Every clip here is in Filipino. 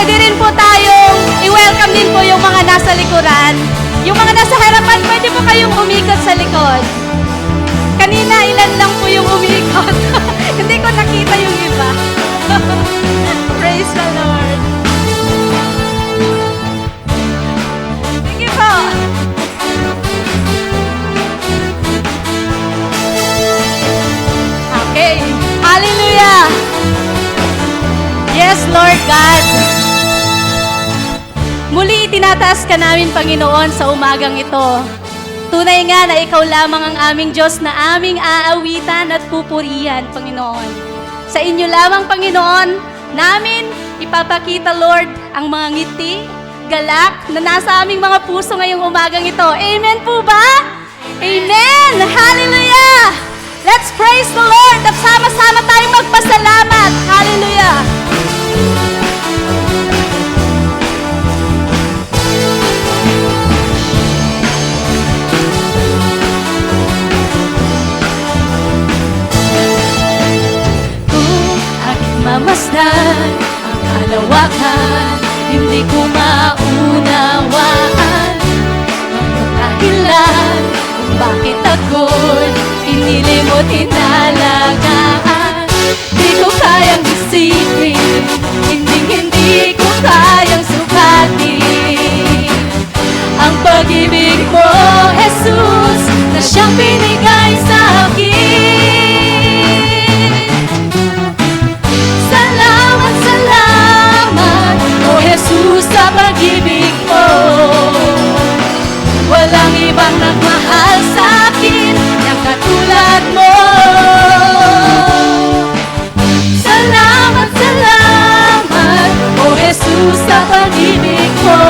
pwede rin po tayong i-welcome din po yung mga nasa likuran. Yung mga nasa harapan, pwede po kayong umikot sa likod. Kanina, ilan lang po yung umikot. Hindi ko nakita yung iba. Praise the Lord. Sige po. Okay. Hallelujah. Yes, Lord God. Muli itinataas ka namin, Panginoon, sa umagang ito. Tunay nga na ikaw lamang ang aming Diyos na aming aawitan at pupurihan, Panginoon. Sa inyo lamang, Panginoon, namin ipapakita, Lord, ang mga ngiti, galak na nasa aming mga puso ngayong umagang ito. Amen po ba? Amen! Hallelujah! Let's praise the Lord at sama-sama tayong magpasalamat. Hallelujah! Mamasdan ang kalawakan, hindi ko maunawaan ang dahilan kung bakit ako'y pinili mo tinalagaan. Di ko kayang isipin, hindi ko kayang sukatin ang pag-ibig mo, Jesus, na siyang binigay sa akin. Jesus, sa pag-ibig mo, walang ibang nagmahal sa akin na katulad mo. Salamat, salamat, O Jesus, sa pag-ibig mo.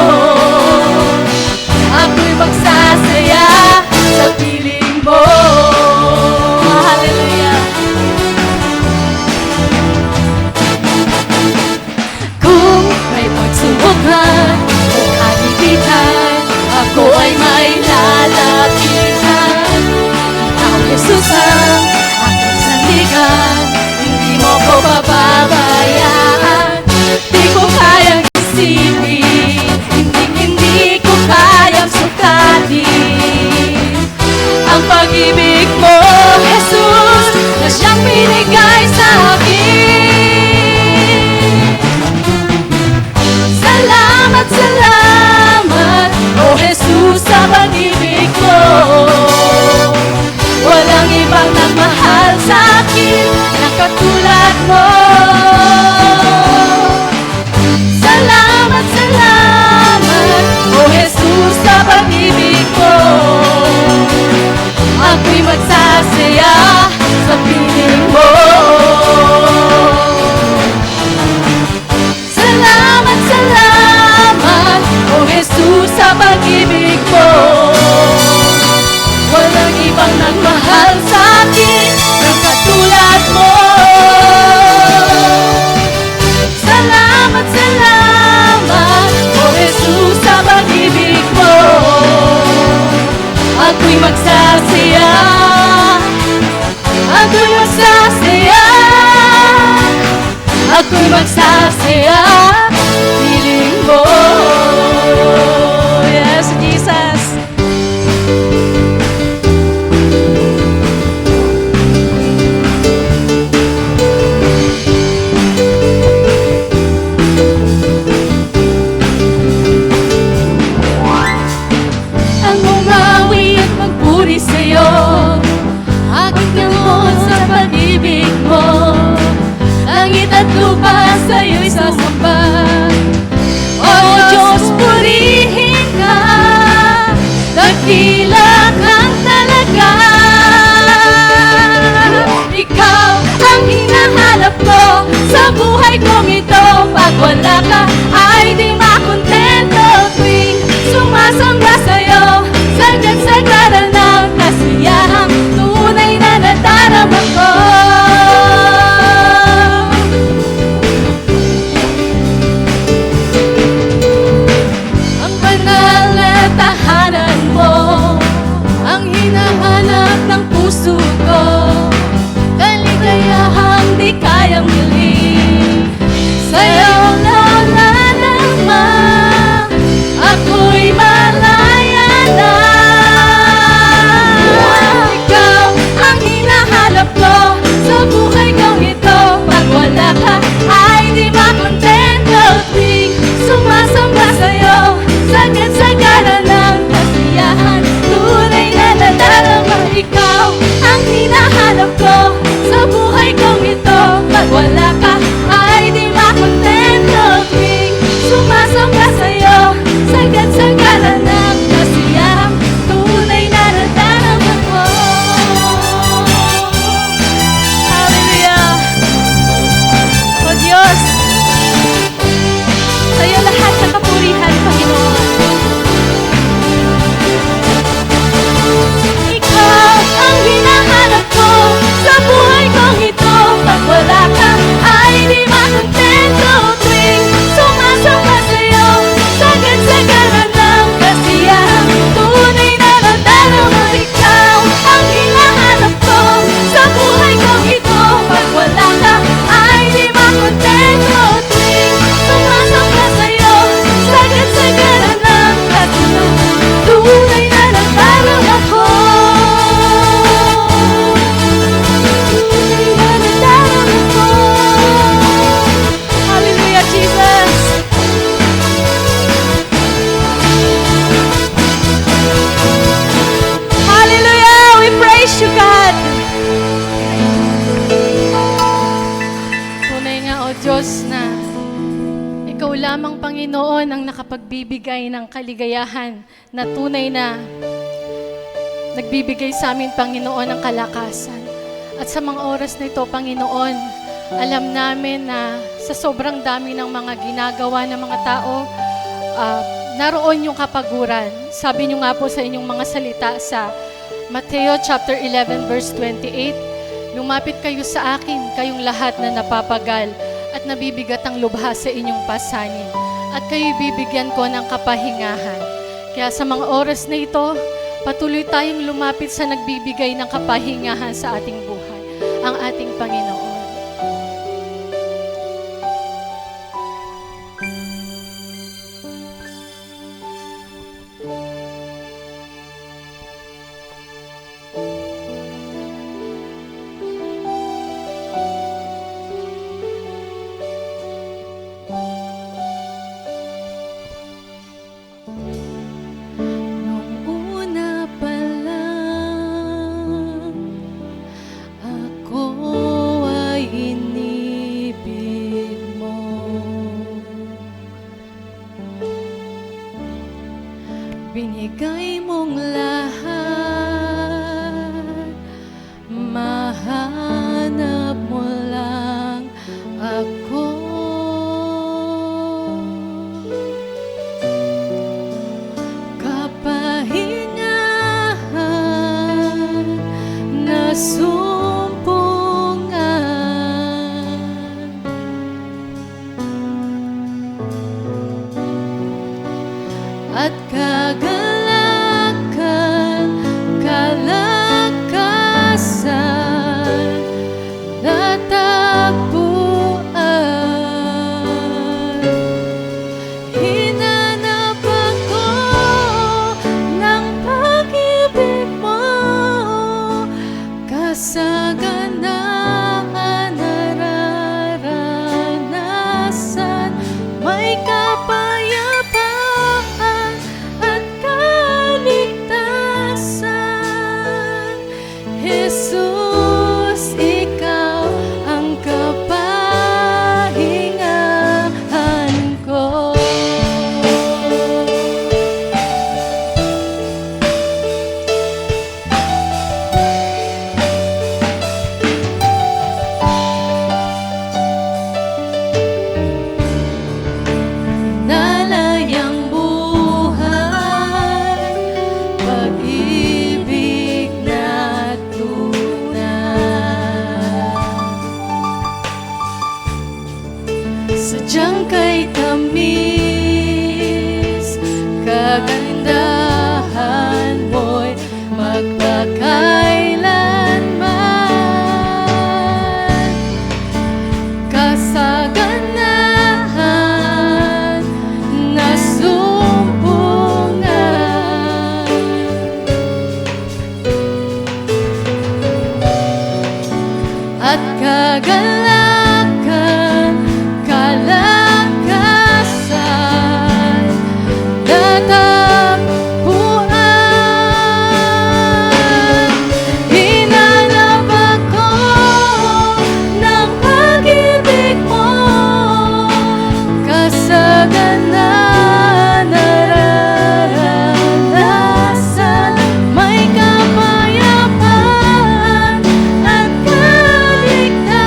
Ako'y magsasaya sa piling mo. Hallelujah. Subukan o kagipitan, ako ay may lalapitan. Ikaw, Jesus, ang aking sandigan, hindi mo ko pababayaan. Di ko kayang isipin, hindi ko kayang sukatin ang pag-ibig mo, Jesus, na siyang binigay sa akin. Salamat, O Jesus, sa pag-ibig mo. Walang ibang nagmahal sa akin na katulad mo. Salamat, salamat, O Jesus, sa pag-ibig mo. Ako'y magsasaya sa piling mo. Salamat, salamat, O Jesus, sa pag-ibig mo. Walang ibang nagmahal sa akin ng katulad mo. Salamat, salamat, O Jesus, sa pag-ibig mo. Ako'y magsasaya, ako'y magsasaya, ako'y magsasaya, piling mo. Yes, Jesus. Ang umawi at magpuri sa'yo, aking gamot sa pag-ibig mo. Langit at lupa sa'yo'y sasamba. O Diyos, purihin ka, dakila kang talaga. Ikaw ang hinahanap ko sa buhay kong ito. Pag wala ka ay di makontento. Tuwing sumasamba sa'yo, sagad-sagada ng kasiyahang tunay na nadarama ko. Kayang hiling sa'yo lang Diyos na Ikaw lamang, Panginoon, ang nakapagbibigay ng kaligayahan na tunay na nagbibigay sa amin, Panginoon, ng kalakasan. At sa mga oras na ito, Panginoon, alam namin na sa sobrang dami ng mga ginagawa ng mga tao, naroon yung kapaguran. Sabi niyo nga po sa inyong mga salita sa Mateo chapter 11 verse 28, lumapit kayo sa akin, kayong lahat na napapagal at nabibigat ang lubha sa inyong pasanin, at kayo'y bibigyan ko ng kapahingahan. Kaya sa mga oras na ito, patuloy tayong lumapit sa nagbibigay ng kapahingahan sa ating buhay, ang ating Panginoon. Binigay mong lahat, mahanap mo lang ako. Kapahingahan na sumpungan at kagalakan, kalakasan, natagpuan. Hinanap ako ng pag-ibig mo, kasaganaan nararanasan, may kapayapaan at kaligtasan. Jesus, ikaw ang kapahingahan ko. Nalayang buhay, pag-ibig na tunay, sadyang kay tamis, kagandahan mo'y magpakailanman. Kasaganahan na sumpungan at kagalakan, kalakasan, natagpuan. Hinanap ako ng pag-ibig mo, kasaganaan nararanasan, may kapayapaan at kaligtasan.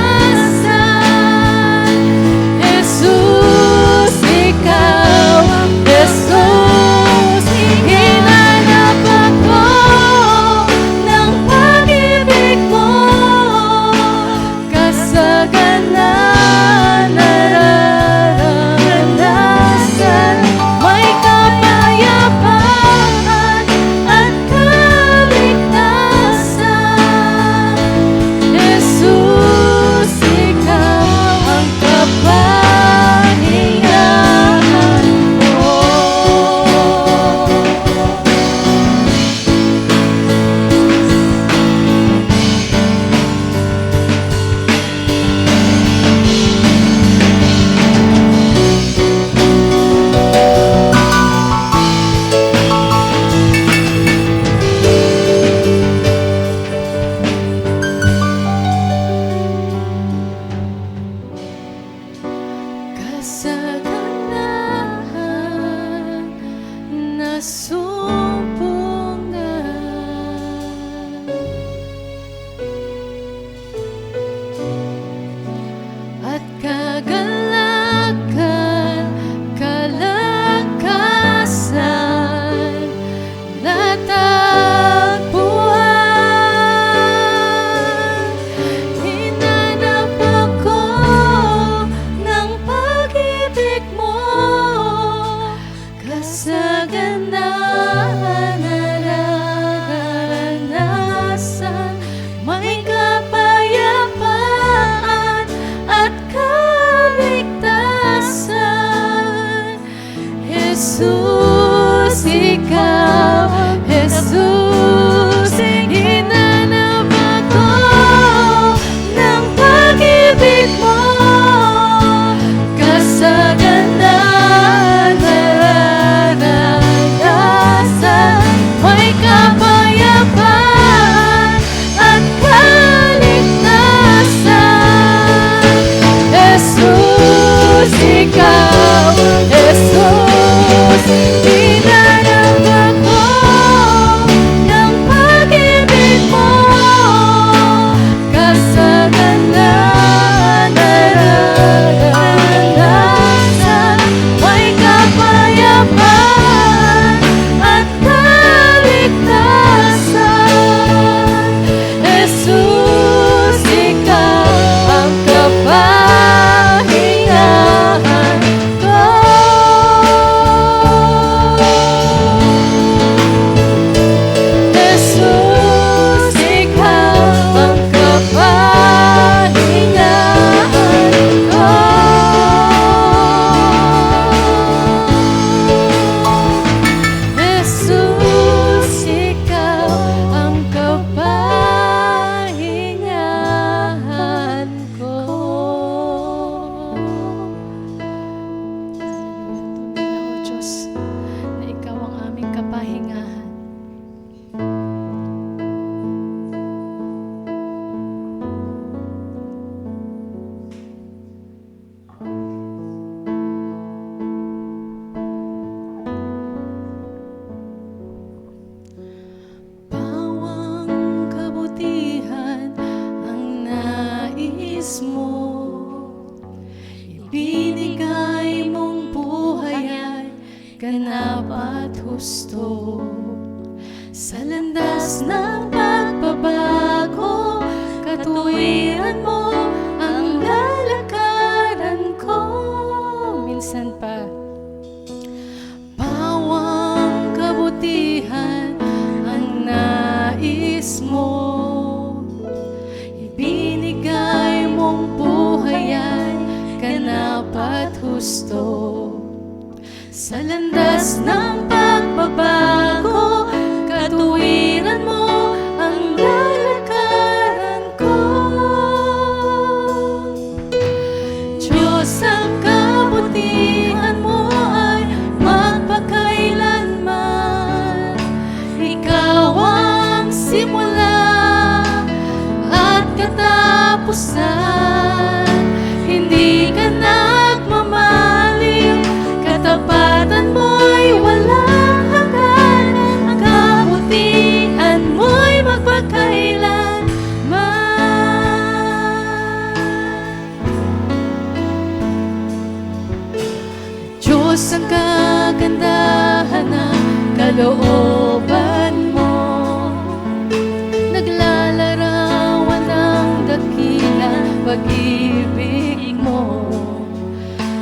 ganap at husto. Sa landas ng pagbabago, katuwiran mo ang lalakaran ko. Minsan pa, pawang kabutihan ang nais mo. Ibinigay mong buhay ay ganap at husto. Sa landas ng pagbabago, katuwiran mo ang lalakaran ko. Diyos, ang kabutihan mo ay magpakailanman. Ikaw ang simula at katapusan. Hindi ka nagmamaliw, katapatan mo'y walang hanggan. Ang kabutihan mo'y magpakailanman. Diyos, ang kagandahan ng kalooban mo, naglalarawan ng dakilang pag-ibig mo.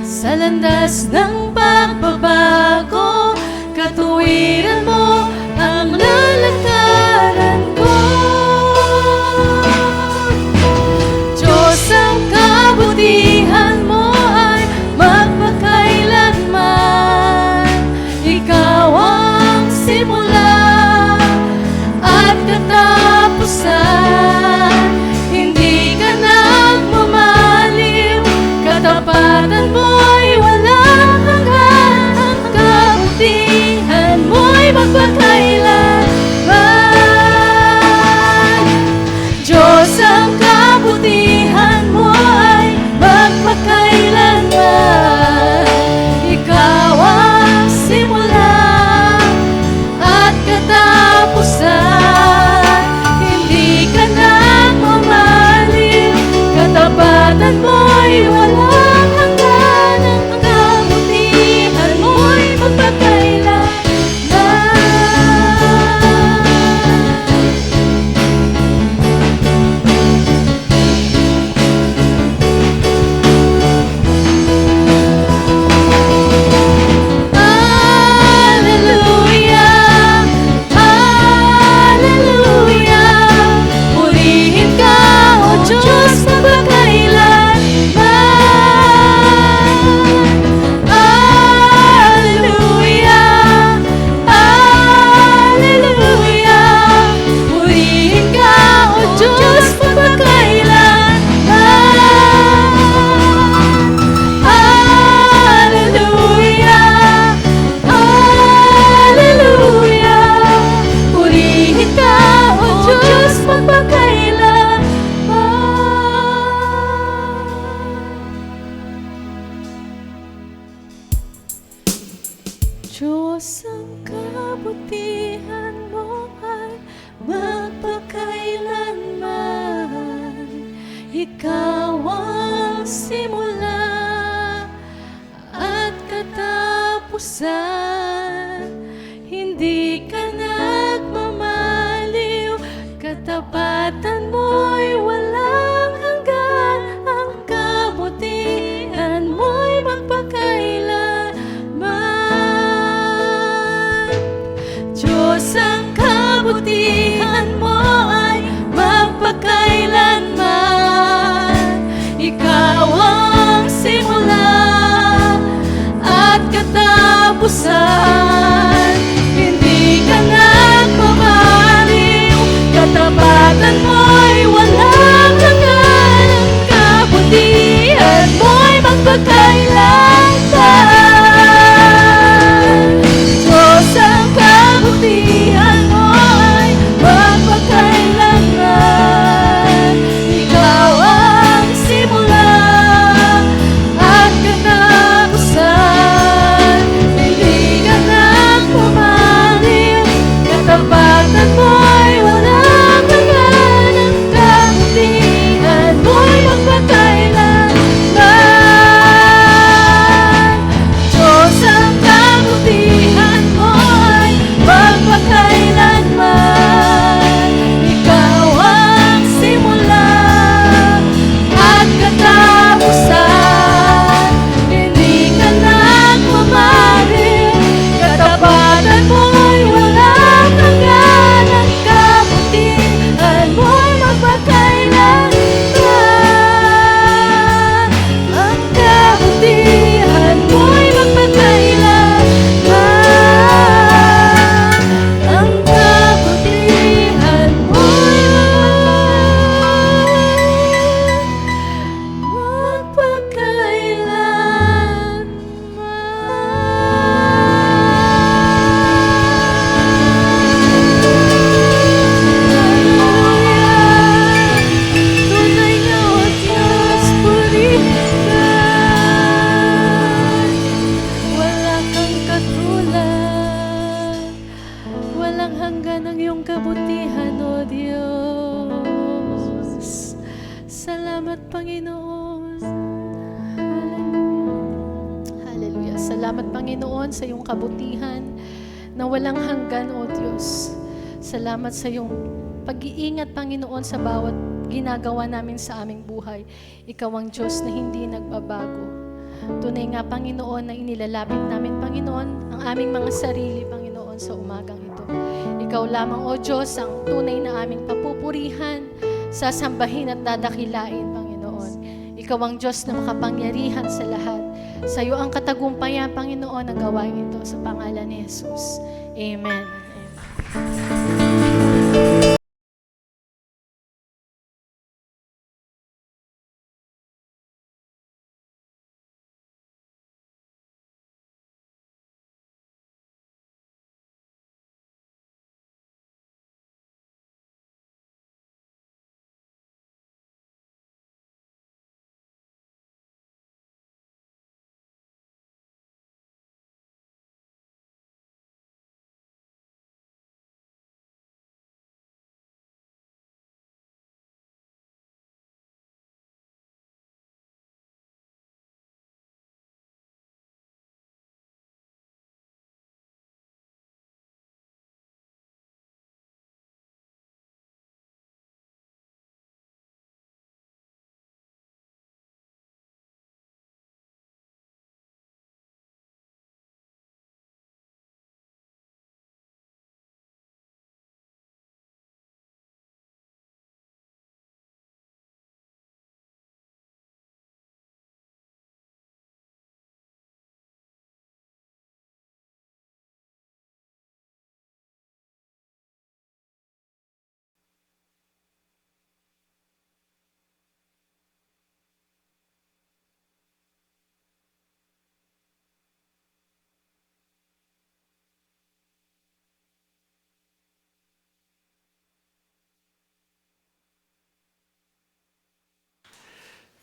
Sa landas ng pagbabago, katuwiran mo ang lalakaran ko. Diyos, ang kabutihan mo ay magpakailanman. Ikaw ang simula at katapusan. Hindi ka nagmamaliw, katapatan mo'y walang hanggan. Ang kabutihan mo'y magpakailanman. Diyos, ang kabutihan mo ay magpakailanman. Ikaw ang simula at katapusan. Hindi ka nagmamaliw, katapatan mo'y walang hanggan. Ang kabutihan mo'y magpakailanman. Hallelujah, hallelujah. Purihin ka, O Diyos, magpakailanman. Hallelujah, hallelujah. Purihin ka, O Diyos, magpakailanman. Hallelujah, hallelujah. Purihin ka, O Diyos, magpakailanman. Diyos, ang kabutihan mo ay magpakailanman. Ikaw ang simula at katapusan. Hindi ka nagmamaliw, katapatan mo'y walang hanggan. Ang kabutihan mo'y magpakailanman. Diyos, ang kabutihan mo ay magpakailanman. Ikaw ang simula at katapusan. Salamat, Panginoon. Hallelujah. Salamat, Panginoon, sa iyong kabutihan na walang hanggan, O Diyos. Salamat sa iyong pag-iingat, Panginoon, sa bawat ginagawa namin sa aming buhay. Ikaw ang Diyos na hindi nagbabago. Tunay nga, Panginoon, na inilalapit namin, Panginoon, ang aming mga sarili, Panginoon, sa umagang ito. Ikaw lamang, O Diyos, ang tunay na aming papupurihan, sasambahin at dadakilain, Panginoon. Ikaw ang Diyos na makapangyarihan sa lahat. Sa iyo ang katagumpayan, Panginoon, ang gawain ito sa pangalan ni Jesus. Amen.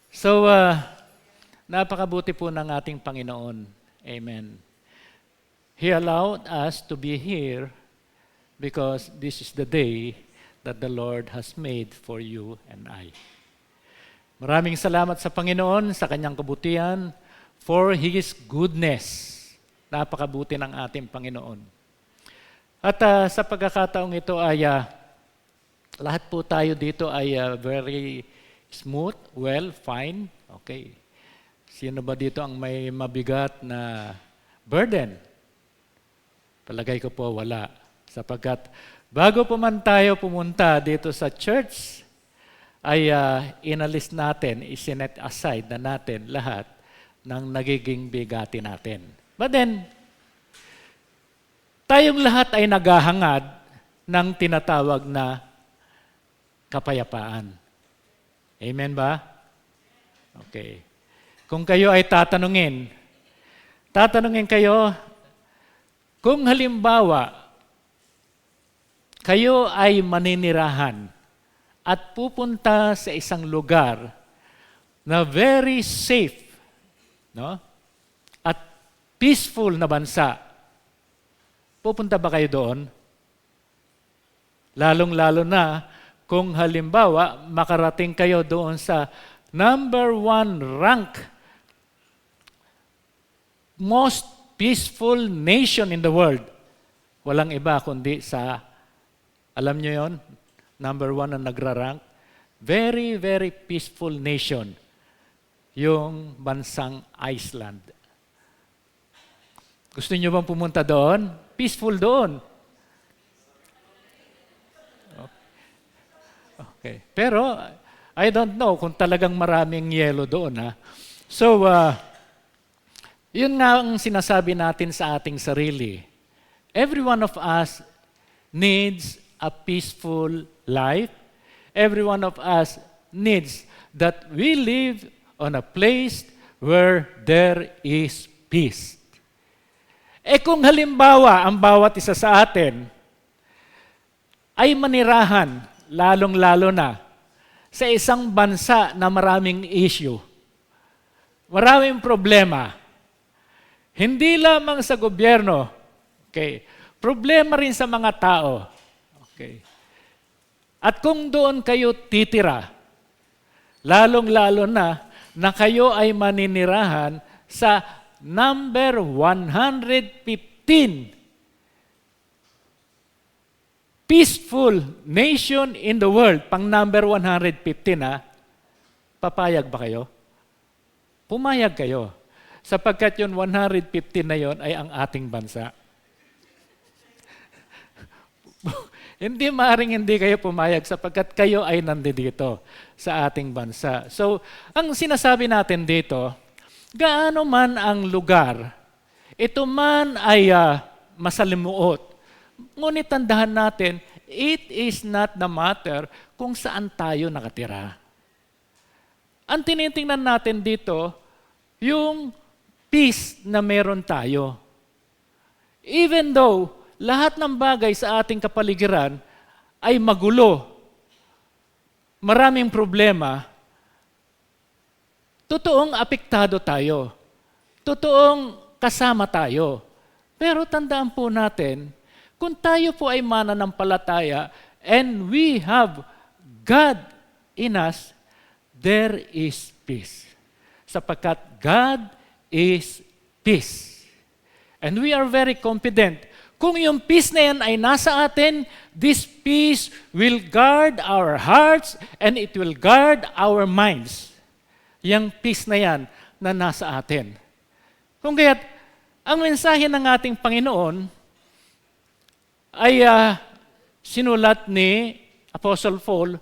So, napakabuti po ng ating Panginoon. Amen. He allowed us to be here because this is the day that the Lord has made for you and I. Maraming salamat sa Panginoon, sa kanyang kabutihan, for His goodness. Napakabuti ng ating Panginoon. At sa pagkakataong ito ay lahat po tayo dito ay very smooth, well, fine, okay. Sino ba dito ang may mabigat na burden? Palagay ko po wala. Sapagkat bago po man tayo pumunta dito sa church, ay inalis natin, isinet aside na natin lahat ng nagiging bigati natin. But then, tayong lahat ay naghahangad ng tinatawag na kapayapaan. Amen ba? Okay. Kung kayo ay tatanungin kayo, kung halimbawa, kayo ay maninirahan at pupunta sa isang lugar na very safe, no? At peaceful na bansa, pupunta ba kayo doon? Lalong-lalo na kung halimbawa, makarating kayo doon sa number 1 rank, most peaceful nation in the world. Walang iba kundi sa, alam nyo yon, number 1 na nagra-rank, very, very peaceful nation, yung bansang Iceland. Gusto nyo bang pumunta doon? Peaceful doon. Okay. Pero, I don't know kung talagang maraming yelo doon. Ha? So, yun nga ang sinasabi natin sa ating sarili. Every one of us needs a peaceful life. Every one of us needs that we live on a place where there is peace. Kung halimbawa, ang bawat isa sa atin ay manirahan, lalong-lalo na sa isang bansa na maraming issue, maraming problema, hindi lamang sa gobyerno, okay, problema rin sa mga tao. Okay. At kung doon kayo titira, lalong-lalo na kayo ay maninirahan sa number 115 peaceful nation in the world. Pang number 115 papayag ba kayo? Pumayag kayo. Sapagkat yung 115 na yon ay ang ating bansa. Hindi maaring hindi kayo pumayag sapagkat kayo ay nandito sa ating bansa. So, ang sinasabi natin dito, gaano man ang lugar, ito man ay masalimuot. Ngunit tandaan natin, it is not the matter kung saan tayo nakatira. Ang tinitingnan natin dito, yung peace na meron tayo. Even though lahat ng bagay sa ating kapaligiran ay magulo, maraming problema, totoong apektado tayo. Totoong kasama tayo. Pero tandaan po natin, kung tayo po ay mananampalataya and we have God in us, there is peace. Sapagkat God is peace. And we are very confident. Kung yung peace na yan ay nasa atin, this peace will guard our hearts and it will guard our minds. Yang peace na yan na nasa atin. Kung kaya't, ang mensahe ng ating Panginoon ay sinulat ni Apostle Paul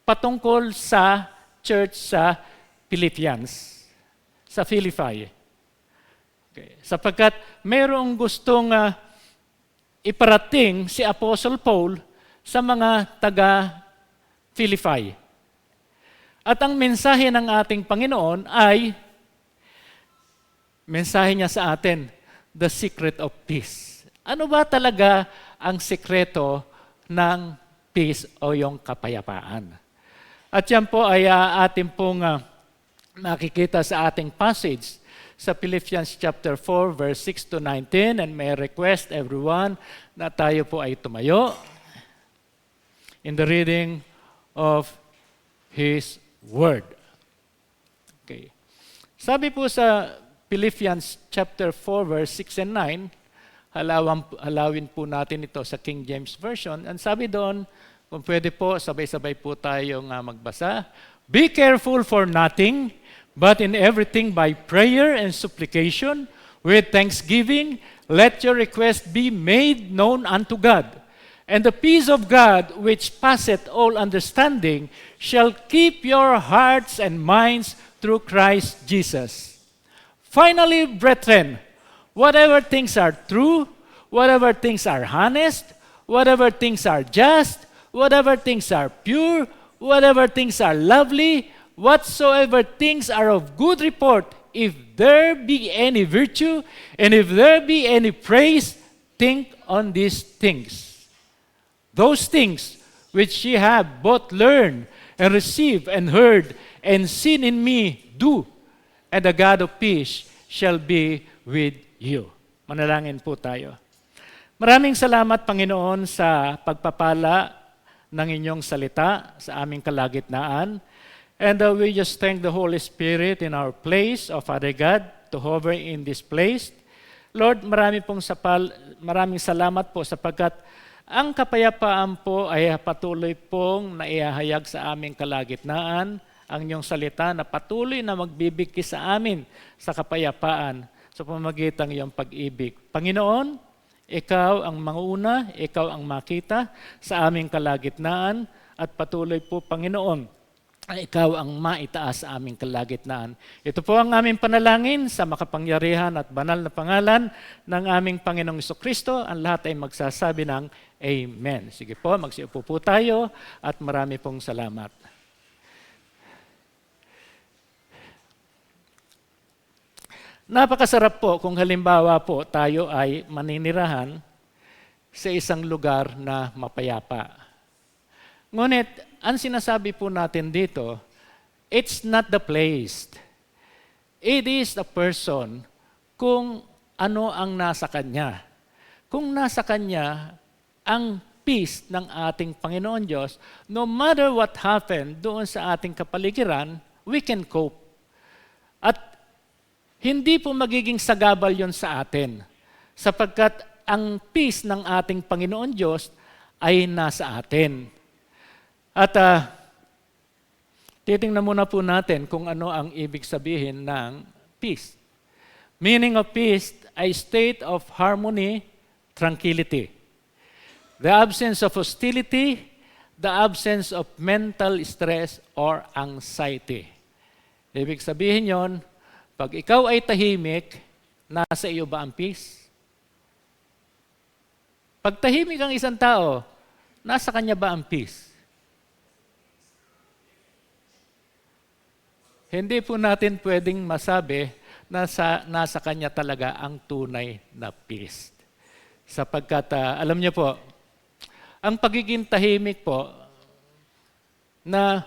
patungkol sa church sa Philippians, sa Philippi. Okay. Sapagkat mayroong gustong iparating si Apostle Paul sa mga taga-Philippi. At ang mensahe ng ating Panginoon ay, mensahe niya sa atin, the secret of peace. Ano ba talaga ang sekreto ng peace o yung kapayapaan? At yan po ay ating pong nakikita sa ating passage sa Philippians chapter 4, verse 6 to 19, and may request everyone na tayo po ay tumayo in the reading of His Word. Okay. Sabi po sa Philippians chapter 4, verse 6 and 9, halawin po natin ito sa King James Version. And sabi doon, kung pwede po, sabay-sabay po tayong magbasa. Be careful for nothing, but in everything by prayer and supplication, with thanksgiving, let your request be made known unto God. And the peace of God, which passeth all understanding, shall keep your hearts and minds through Christ Jesus. Finally, brethren, whatever things are true, whatever things are honest, whatever things are just, whatever things are pure, whatever things are lovely, whatsoever things are of good report, if there be any virtue, and if there be any praise, think on these things. Those things which ye have both learned and received and heard and seen in me, do, and the God of peace shall be with you. Manalangin po tayo. Maraming salamat, Panginoon, sa pagpapala ng inyong salita sa aming kalagitnaan. And we just thank the Holy Spirit in our place, O Father God, to hover in this place. Lord, maraming salamat po sapagkat ang kapayapaan po ay patuloy pong naihahayag sa aming kalagitnaan. Ang inyong salita na patuloy na magbibigay sa amin sa kapayapaan sa pamamagitan ng iyong pag-ibig. Panginoon, Ikaw ang manguna, Ikaw ang makita sa aming kalagitnaan at patuloy po, Panginoon, Ikaw ang maitaas sa aming kalagitnaan. Ito po ang aming panalangin sa makapangyarihan at banal na pangalan ng aming Panginoong Jesucristo. Ang lahat ay magsasabi ng Amen. Sige po, magsiupo po tayo at marami pong salamat. Napakasarap po kung halimbawa po tayo ay maninirahan sa isang lugar na mapayapa. Ngunit, ang sinasabi po natin dito, it's not the place. It is the person kung ano ang nasa kanya. Kung nasa kanya ang peace ng ating Panginoon Diyos, no matter what happened doon sa ating kapaligiran, we can cope. At hindi po magiging sagabal yon sa atin, sapagkat ang peace ng ating Panginoon Diyos ay nasa atin. At titingnan muna po natin kung ano ang ibig sabihin ng peace. Meaning of peace, a state of harmony, tranquility. The absence of hostility, the absence of mental stress or anxiety. Ibig sabihin yon, pag ikaw ay tahimik, nasa iyo ba ang peace? Pag tahimik ang isang tao, nasa kanya ba ang peace? Hindi po natin pwedeng masabi na nasa kanya talaga ang tunay na peace. Sapagkat, alam niyo po, ang pagiging tahimik po na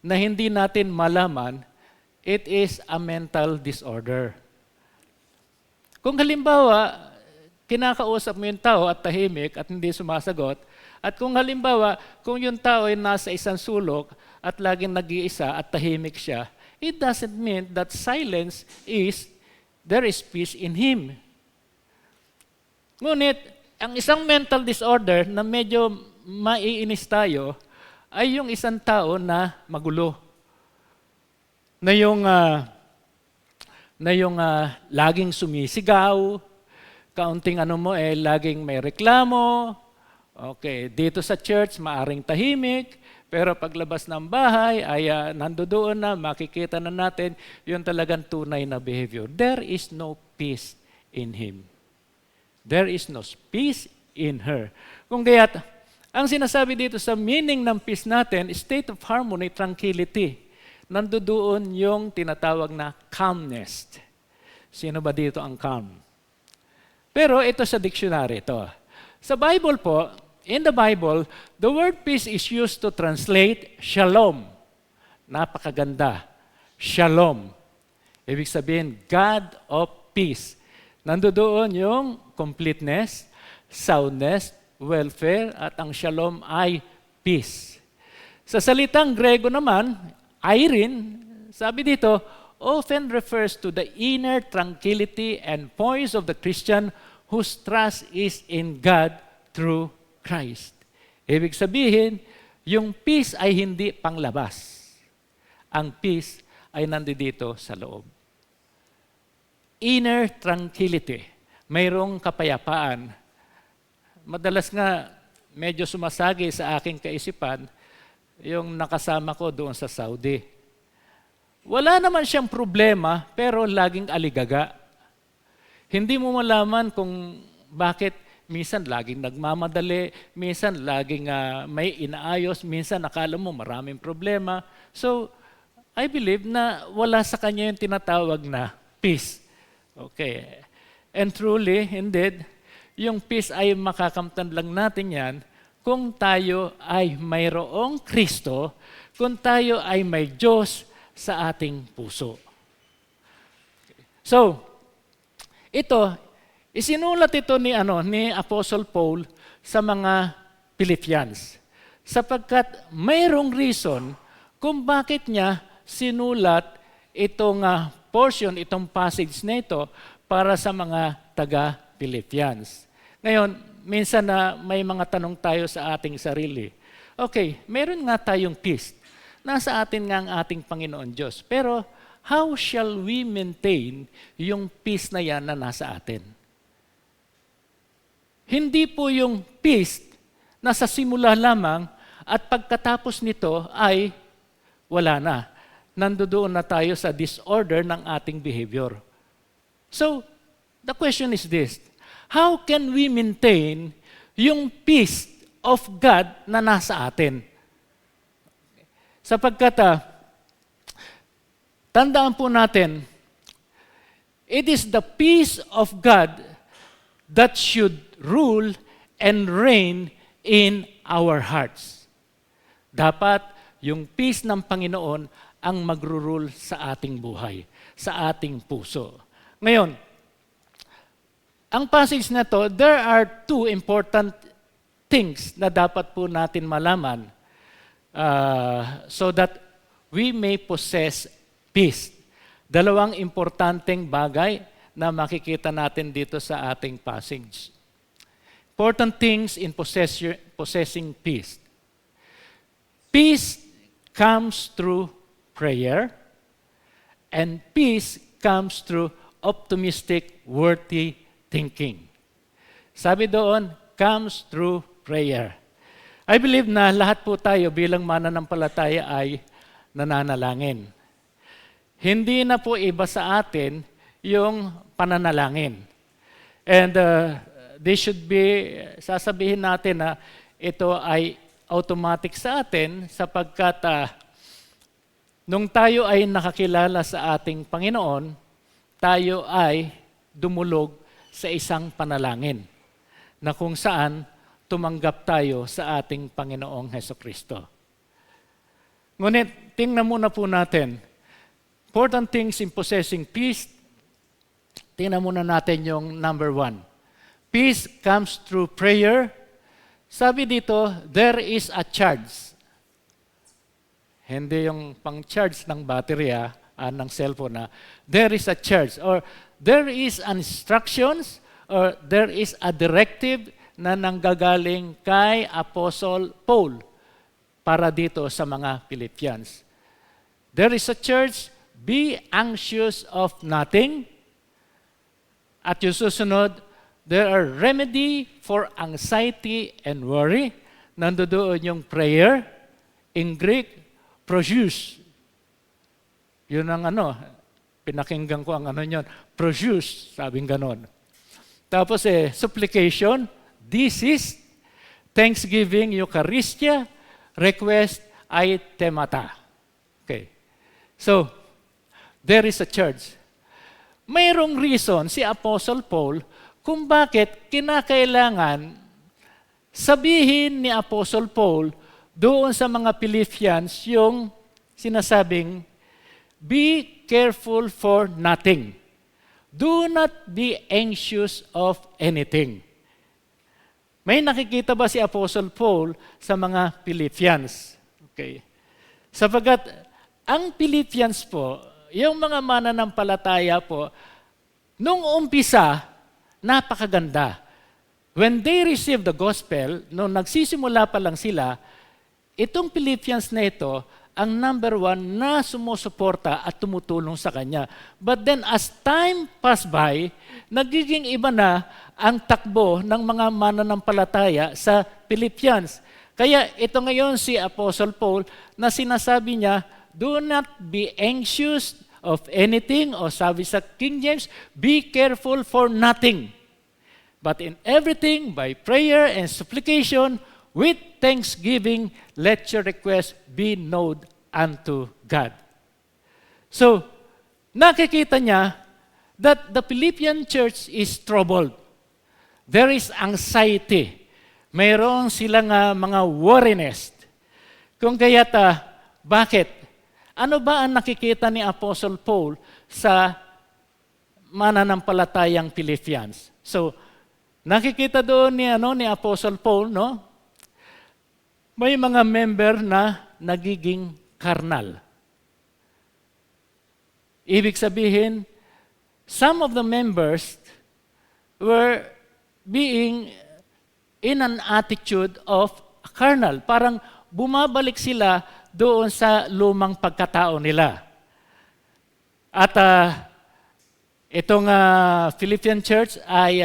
hindi natin malaman, it is a mental disorder. Kung halimbawa, kinakausap mo yung tao at tahimik at hindi sumasagot, at kung halimbawa, kung yung tao ay nasa isang sulok at laging nag-iisa at tahimik siya, it doesn't mean that silence there is peace in him. Ngunit, ang isang mental disorder na medyo maiinis tayo ay yung isang tao na magulo. Na yung laging sumisigaw, kaunting laging may reklamo. Okay, dito sa church, maaring tahimik, pero paglabas ng bahay, ay nandoon na, makikita na natin, yun talagang tunay na behavior. There is no peace in him. There is no peace in her. Kung kaya't, ang sinasabi dito sa meaning ng peace natin, state of harmony, tranquility. Nandoon yung tinatawag na calmness. Sino ba dito ang calm? Pero ito sa dictionary ito. Sa Bible po, in the Bible, the word peace is used to translate shalom. Napakaganda. Shalom. Ibig sabihin, God of peace. Nandoon yung completeness, soundness, welfare, at ang shalom ay peace. Sa salitang Grego naman, Irene, sabi dito, often refers to the inner tranquility and poise of the Christian whose trust is in God through Christ. Ibig sabihin, yung peace ay hindi panglabas. Ang peace ay nandito sa loob. Inner tranquility. Mayroong kapayapaan. Madalas nga, medyo sumasagi sa aking kaisipan, yung nakasama ko doon sa Saudi. Wala naman siyang problema, pero laging aligaga. Hindi mo malaman kung bakit minsan laging nagmamadali, minsan laging may inaayos, minsan akala mo maraming problema. So, I believe na wala sa kanya yung tinatawag na peace. Okay. And truly, indeed, yung peace ay makakamtan lang natin yan kung tayo ay mayroong Kristo, kung tayo ay may Diyos sa ating puso. So, ito, isinulat ito ni Apostle Paul sa mga Philippians sapagkat mayroong reason kung bakit niya sinulat itong portion, itong passage na ito para sa mga taga-Philippians. Ngayon, minsan may mga tanong tayo sa ating sarili. Okay, meron nga tayong peace. Nasa atin nga ang ating Panginoon Diyos. Pero how shall we maintain yung peace na yan na nasa atin? Hindi po yung peace na sa simula lamang at pagkatapos nito ay wala na. Nandoon na tayo sa disorder ng ating behavior. So, the question is this. How can we maintain yung peace of God na nasa atin? Sapagkat, tandaan po natin, it is the peace of God that should rule and reign in our hearts. Dapat yung peace ng Panginoon ang magro-rule sa ating buhay, sa ating puso. Ngayon, ang passage na to, there are two important things na dapat po natin malaman so that we may possess peace. Dalawang importanteng bagay na makikita natin dito sa ating passage. Important things in possessing peace. Peace comes through prayer, and peace comes through optimistic, worthy thinking. Sabi doon, comes through prayer. I believe na lahat po tayo bilang mananampalataya ay nananalangin. Hindi na po iba sa atin yung pananalangin. And this should be, sasabihin natin na ito ay automatic sa atin sapagkat nung tayo ay nakakilala sa ating Panginoon, tayo ay dumulog sa isang panalangin na kung saan tumanggap tayo sa ating Panginoong Hesukristo. Ngunit, tingnan muna po natin, important things in possessing peace, tingnan muna natin yung number 1. Peace comes through prayer. Sabi dito, there is a charge. Hindi yung pang-charge ng baterya ng cellphone na there is a charge or there is an instructions or there is a directive na nanggagaling kay Apostle Paul para dito sa mga Philippians. There is a charge, be anxious of nothing. At yung susunod, there are remedy for anxiety and worry. Nandoon yung prayer. In Greek, produce. Yun ang pinakinggan ko ang yun. Produce, sabing ganon. Tapos supplication, thesis, thanksgiving, Eucharistia, request, ay temata. Okay. So, there is a church. Mayroong reason si Apostle Paul kung bakit kinakailangan sabihin ni Apostle Paul doon sa mga Philippians yung sinasabing, be careful for nothing. Do not be anxious of anything. May nakikita ba si Apostle Paul sa mga Philippians? Okay. Sapagat ang Philippians po, yung mga mananampalataya po, nung umpisa, napakaganda. When they received the gospel, nung nagsisimula pa lang sila, itong Philippians na ito, ang number 1 na sumusuporta at tumutulong sa kanya. But then as time passed by, nagiging iba na ang takbo ng mga mananampalataya sa Philippians. Kaya ito ngayon si Apostle Paul na sinasabi niya, do not be anxious of anything, o sabi sa King James, be careful for nothing. But in everything, by prayer and supplication, with thanksgiving, let your request be known unto God. So, nakikita niya that the Philippian church is troubled. There is anxiety. Mayroon silang mga worriness. Kung kaya't, bakit? Ano ba ang nakikita ni Apostle Paul sa mananampalatayang Philippians? So, nakikita doon ni Apostle Paul, no? May mga member na nagiging karnal. Ibig sabihin, some of the members were being in an attitude of carnal. Parang bumabalik sila doon sa lumang pagkatao nila. At itong Philippian church ay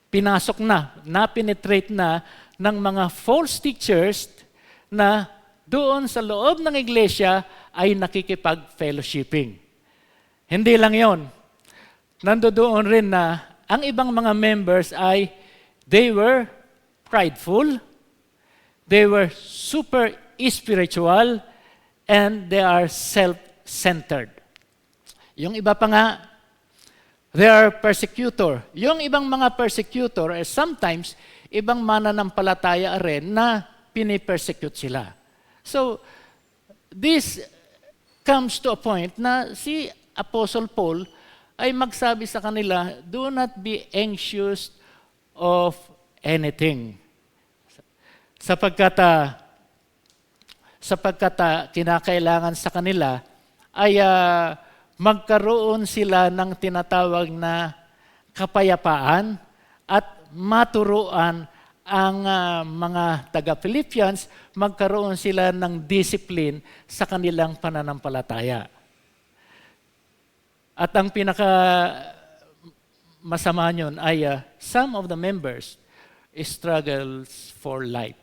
pinasok na penetrate na ng mga false teachers na doon sa loob ng iglesia ay nakikipag-fellowshipping. Hindi lang yon. Nandoon rin na ang ibang mga members ay they were prideful, they were super spiritual, and they are self-centered. Yung iba pa nga, they are persecutor. Yung ibang mga persecutor, sometimes, ibang mananampalataya rin na pinipersecute sila. So, this comes to a point na si Apostle Paul ay magsabi sa kanila, do not be anxious of anything. Sapagkat kinakailangan sa kanila ay magkaroon sila ng tinatawag na kapayapaan at maturuan ang mga taga-Philippians, magkaroon sila ng discipline sa kanilang pananampalataya. At ang pinaka masama nyon ay some of the members struggles for life.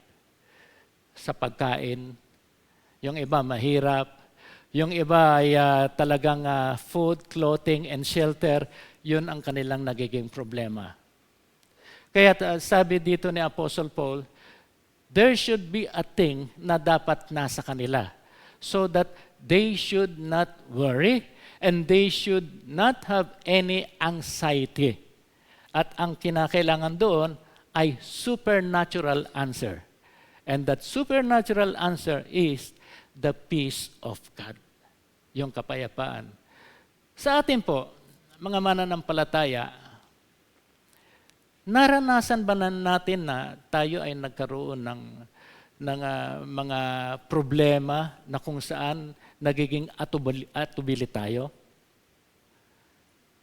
Sa pagkain, yung iba mahirap, yung iba ay talagang food, clothing, and shelter, yun ang kanilang nagiging problema. Kaya sabi dito ni Apostle Paul, there should be a thing na dapat nasa kanila so that they should not worry and they should not have any anxiety. At ang kinakailangan doon ay supernatural answer. And that supernatural answer is the peace of God. Yung kapayapaan. Sa atin po, mga mananampalataya, naranasan ba natin na tayo ay nagkaroon ng mga problema na kung saan nagiging atubili tayo?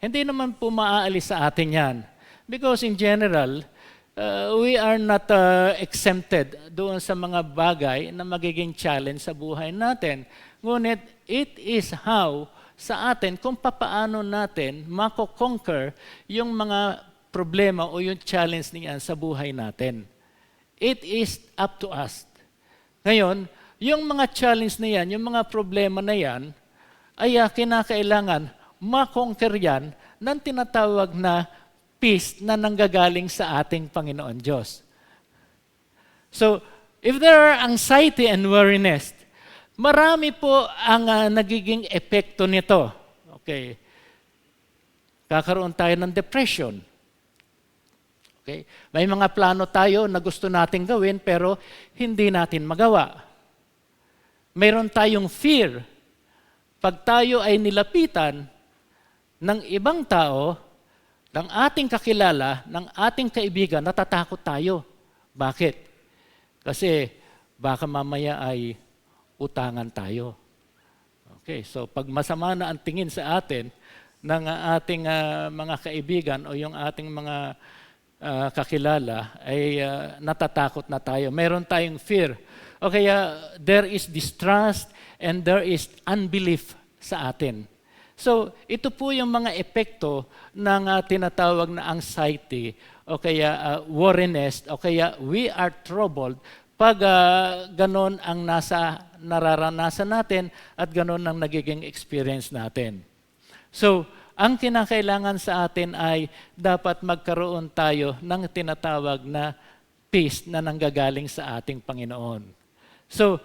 Hindi naman po maaalis sa atin yan. Because in general, we are not exempted doon sa mga bagay na magiging challenge sa buhay natin. Ngunit it is how sa atin kung papaano natin mako-conquer yung mga problema o yung challenge niyan sa buhay natin. It is up to us. Ngayon, yung mga challenge na yan, yung mga problema na yan, ay kinakailangan makonquer yan ng tinatawag na peace na nanggagaling sa ating Panginoon Diyos. So, if there are anxiety and weariness, marami po ang nagiging epekto nito. Okay. Kakaroon tayo ng depression. Okay. May mga plano tayo na gusto nating gawin pero hindi natin magawa. Mayroon tayong fear. Pag tayo ay nilapitan ng ibang tao, ng ating kakilala, ng ating kaibigan, natatakot tayo. Bakit? Kasi baka mamaya ay utangan tayo. Okay, so pag masama na ang tingin sa atin ng ating mga kaibigan o yung ating mga kakilala, ay natatakot na tayo. Meron tayong fear. O kaya there is distrust and there is unbelief sa atin. So, ito po yung mga epekto ng tinatawag na anxiety o kaya worriness o kaya we are troubled pag ganon ang nararanasan natin at ganon ang nagiging experience natin. So, ang kinakailangan sa atin ay dapat magkaroon tayo ng tinatawag na peace na nanggagaling sa ating Panginoon. So,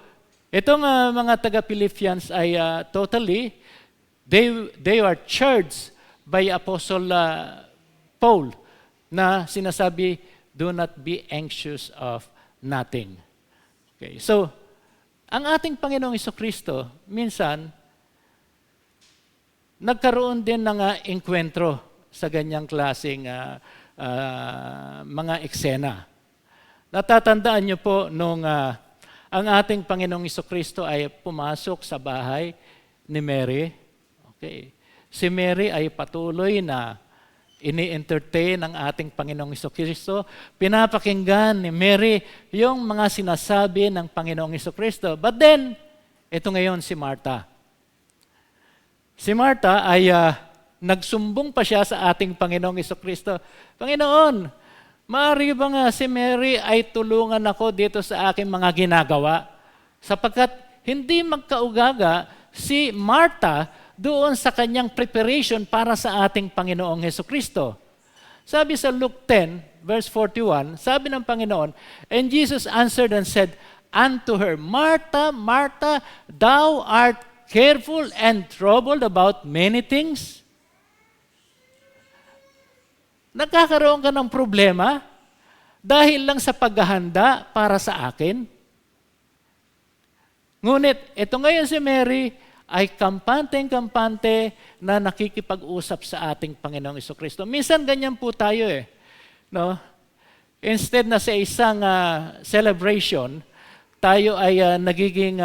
itong mga taga-Philippians ay totally They are charged by Apostle Paul na sinasabi, do not be anxious of nothing. Okay, so, ang ating Panginoong Jesucristo, minsan, nagkaroon din ng enkwentro sa ganyang klaseng mga eksena. Natatandaan niyo po nung ang ating Panginoong Jesucristo ay pumasok sa bahay ni Mary. Okay. Si Mary ay patuloy na ini-entertain ng ating Panginoong Jesucristo. Pinapakinggan ni Mary yung mga sinasabi ng Panginoong Jesucristo. But then, ito ngayon si Martha. Si Martha ay nagsumbong pa siya sa ating Panginoong Jesucristo. Panginoon, maaari ba nga si Mary ay tulungan ako dito sa aking mga ginagawa? Sapagkat hindi magkaugaga si Martha doon sa kanyang preparation para sa ating Panginoong Jesucristo. Sabi sa Luke 10, verse 41, sabi ng Panginoon, and Jesus answered and said unto her, Martha, Martha, thou art careful and troubled about many things. Nagkakaroon ka ng problema dahil lang sa paghahanda para sa akin. Ngunit, ito ngayon si Mary, ay kampante-kampante na nakikipag-usap sa ating Panginoong Jesucristo. Minsan ganyan po tayo No? Instead na sa isang celebration, tayo ay nagiging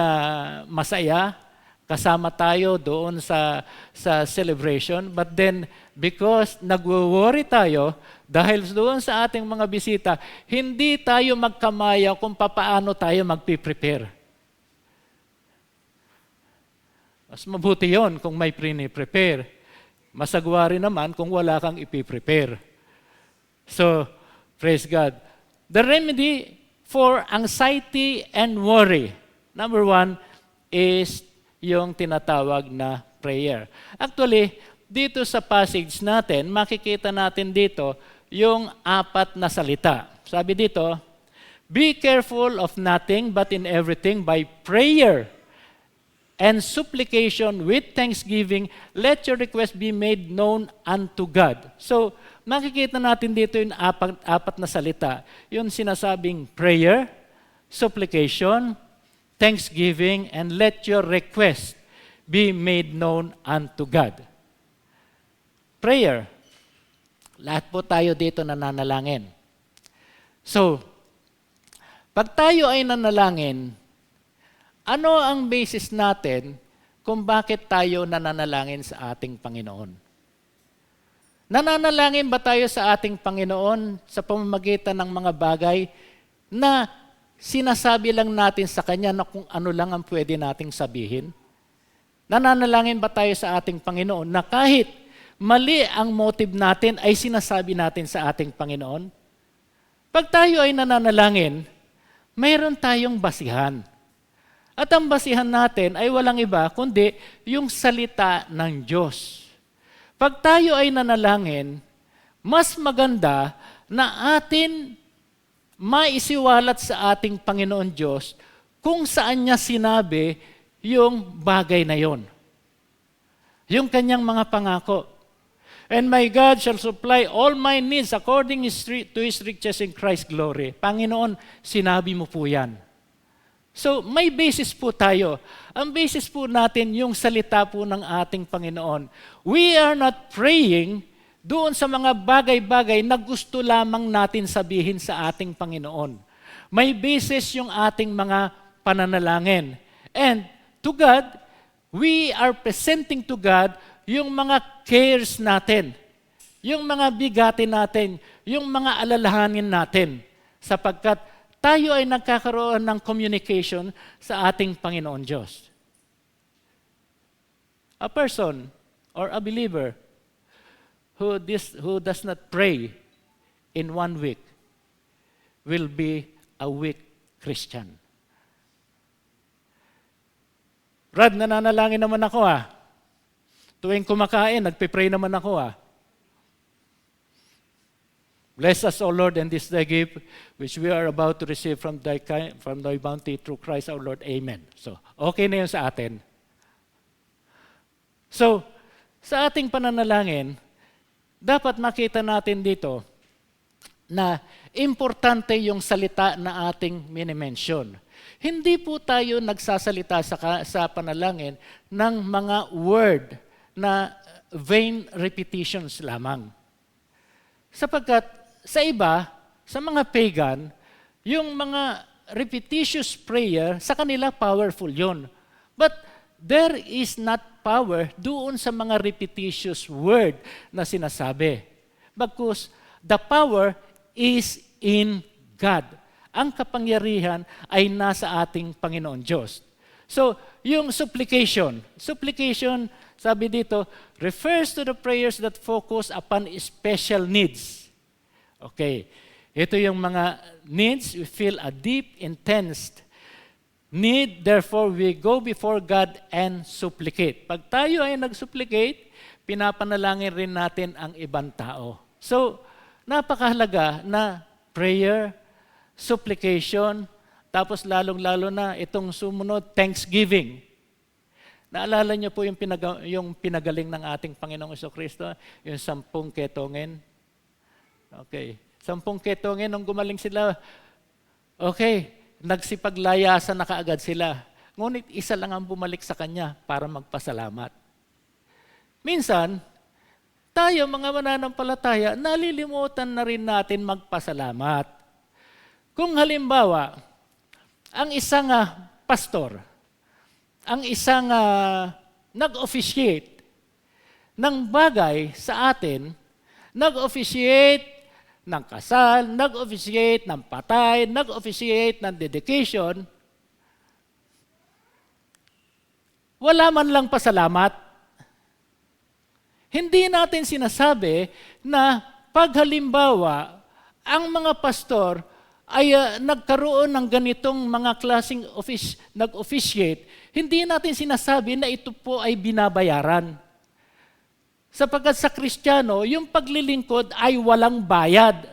masaya, kasama tayo doon sa celebration. But then, because nagwo-worry tayo, dahil doon sa ating mga bisita, hindi tayo magkamaya kung papaano tayo magpiprepare. Mas mabuti yon kung may prepare. Masagwa rin naman kung wala kang ipiprepare. So, praise God. The remedy for anxiety and worry, number 1, is yung tinatawag na prayer. Actually, dito sa passage natin, makikita natin dito yung 4 na salita. Sabi dito, be careful of nothing but in everything by prayer and supplication with thanksgiving, let your request be made known unto God. So, makikita natin dito yung 4 na salita. Yung sinasabing prayer, supplication, thanksgiving, and let your request be made known unto God. Prayer. Lahat po tayo dito nananalangin. So, pag tayo ay nanalangin, ano ang basis natin kung bakit tayo nananalangin sa ating Panginoon? Nananalangin ba tayo sa ating Panginoon sa pamamagitan ng mga bagay na sinasabi lang natin sa Kanya na kung ano lang ang pwede nating sabihin? Nananalangin ba tayo sa ating Panginoon na kahit mali ang motive natin ay sinasabi natin sa ating Panginoon? Pag tayo ay nananalangin, mayroon tayong basihan. At ang basihan natin ay walang iba kundi yung salita ng Diyos. Pag tayo ay nanalangin, mas maganda na atin maisiwalat sa ating Panginoon Diyos kung saan niya sinabi yung bagay na yon. Yung kanyang mga pangako. And my God shall supply all my needs according to His riches in Christ's glory. Panginoon, sinabi mo po yan. So, may basis po tayo. Ang basis po natin yung salita po ng ating Panginoon. We are not praying doon sa mga bagay-bagay na gusto lamang natin sabihin sa ating Panginoon. May basis yung ating mga pananalangin. And to God, we are presenting to God yung mga cares natin, yung mga bigatin natin, yung mga alalahanin natin, sapagkat tayo ay nagkakaroon ng communication sa ating Panginoon Diyos. A person or a believer who does not pray in 1 week will be a weak Christian. Brad, nananalangin naman ako Tuwing kumakain, nagpipray naman ako Bless us, O Lord, and this thy gift, which we are about to receive from thy bounty through Christ our Lord. Amen. So, okay na yun sa atin. So, sa ating pananalangin, dapat makita natin dito na importante yung salita na ating minimension. Hindi po tayo nagsasalita sa panalangin ng mga word na vain repetitions lamang. Sapagkat sa iba, sa mga pagan, yung mga repetitious prayer, sa kanila powerful yon. But there is not power doon sa mga repetitious word na sinasabi. Because the power is in God. Ang kapangyarihan ay nasa ating Panginoon Diyos. So, yung supplication, sabi dito, refers to the prayers that focus upon special needs. Okay, ito yung mga needs. We feel a deep, intense need, therefore we go before God and supplicate. Pag tayo ay nag-supplicate, pinapanalangin rin natin ang ibang tao. So, napakahalaga na prayer, supplication, tapos lalong-lalo na itong sumunod, thanksgiving. Naalala niyo po yung pinagaling ng ating Panginoong Jesucristo, yung 10 ketongin. Okay. 10 ketongin, nung gumaling sila, okay, nagsipaglayasan na kaagad sila. Ngunit isa lang ang bumalik sa kanya para magpasalamat. Minsan, tayo mga mananampalataya, nalilimutan na rin natin magpasalamat. Kung halimbawa, ang isang pastor, ang isang nag-officiate ng bagay sa atin, nag-officiate ng kasal, nag-officiate ng patay, nag-officiate ng dedication, wala man lang pasalamat. Hindi natin sinasabi na pag halimbawa, ang mga pastor ay nagkaroon ng ganitong mga klaseng nag-officiate, hindi natin sinasabi na ito po ay binabayaran. Sapagkat sa Kristiyano, yung paglilingkod ay walang bayad.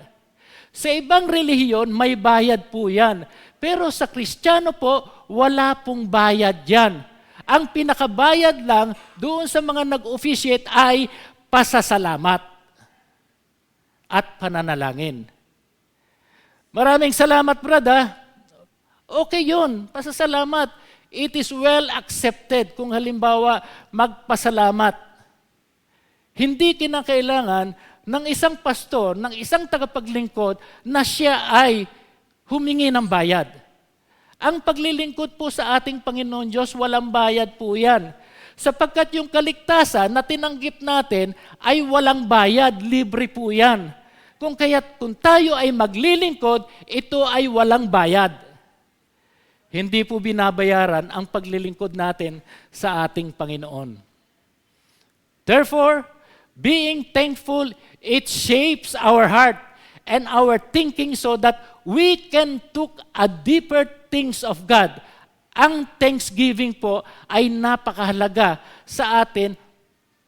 Sa ibang relihiyon, may bayad po yan. Pero sa Kristiyano po, wala pong bayad yan. Ang pinakabayad lang doon sa mga nag-officiate ay pasasalamat at pananalangin. Maraming salamat, brother. Okay yun, pasasalamat. It is well accepted kung halimbawa magpasalamat. Hindi kinakailangan ng isang pastor, ng isang tagapaglingkod na siya ay humingi ng bayad. Ang paglilingkod po sa ating Panginoon Diyos, walang bayad po yan. Sapagkat yung kaligtasan na tinanggip natin ay walang bayad, libre po yan. Kung tayo ay maglilingkod, ito ay walang bayad. Hindi po binabayaran ang paglilingkod natin sa ating Panginoon. Therefore, being thankful, it shapes our heart and our thinking so that we can took a deeper things of God. Ang thanksgiving po ay napakahalaga sa atin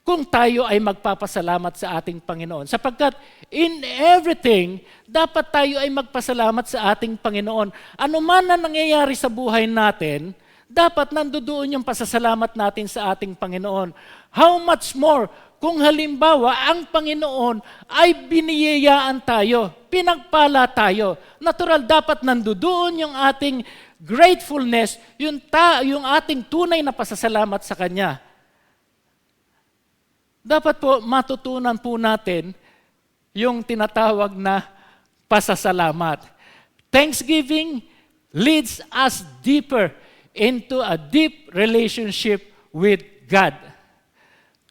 kung tayo ay magpapasalamat sa ating Panginoon. Sapagkat in everything, dapat tayo ay magpasalamat sa ating Panginoon. Ano man na nangyayari sa buhay natin, dapat nandoon yung pasasalamat natin sa ating Panginoon. How much more kung halimbawa ang Panginoon ay biniyayaan tayo, pinagpala tayo. Natural, dapat nandoon yung ating gratefulness, yung ating tunay na pasasalamat sa Kanya. Dapat po matutunan po natin yung tinatawag na pasasalamat. Thanksgiving leads us deeper into a deep relationship with God.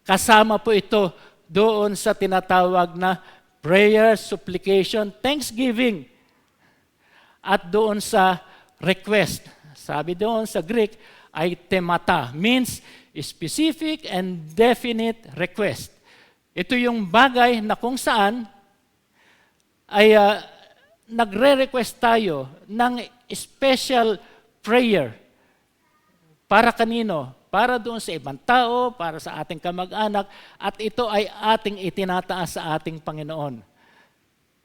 Kasama po ito doon sa tinatawag na prayer, supplication, thanksgiving. At doon sa request. Sabi doon sa Greek ay themata, means specific and definite request. Ito yung bagay na kung saan ay nagre-request tayo ng special prayer. Para kanino? Para doon sa ibang tao, para sa ating kamag-anak, at ito ay ating itinataas sa ating Panginoon.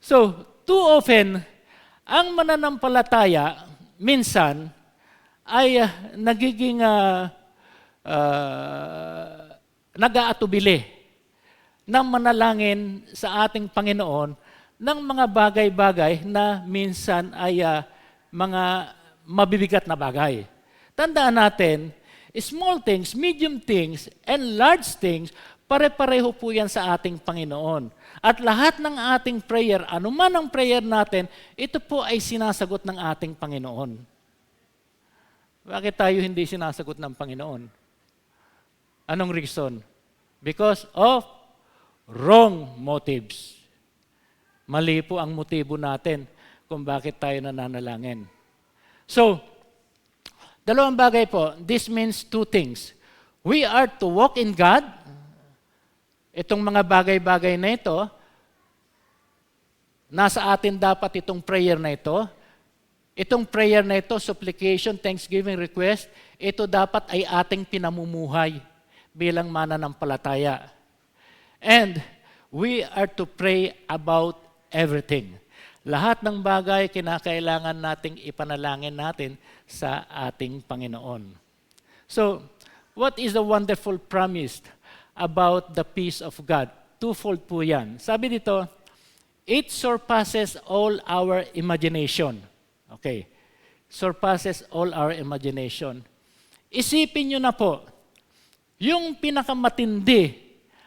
So, too often, ang mananampalataya, minsan, ay nagiging nag-aatubili ng manalangin sa ating Panginoon ng mga bagay-bagay na minsan ay mga mabibigat na bagay. Tandaan natin, small things, medium things, and large things, pare-pareho po yan sa ating Panginoon. At lahat ng ating prayer, anuman ang prayer natin, ito po ay sinasagot ng ating Panginoon. Bakit tayo hindi sinasagot ng Panginoon? Anong reason? Because of wrong motives. Mali po ang motibo natin kung bakit tayo nananalangin. So, dalawang bagay po. This means two things. We are to walk in God. Itong mga bagay-bagay na ito, nasa atin dapat itong prayer na ito. Itong prayer na ito, supplication, thanksgiving, request, ito dapat ay ating pinamumuhay bilang mananampalataya. And we are to pray about everything. Lahat ng bagay kinakailangan nating ipanalangin natin sa ating Panginoon. So, what is the wonderful promise about the peace of God? Twofold po yan. Sabi dito, it surpasses all our imagination. Okay. Surpasses all our imagination. Isipin nyo na po, yung pinakamatindi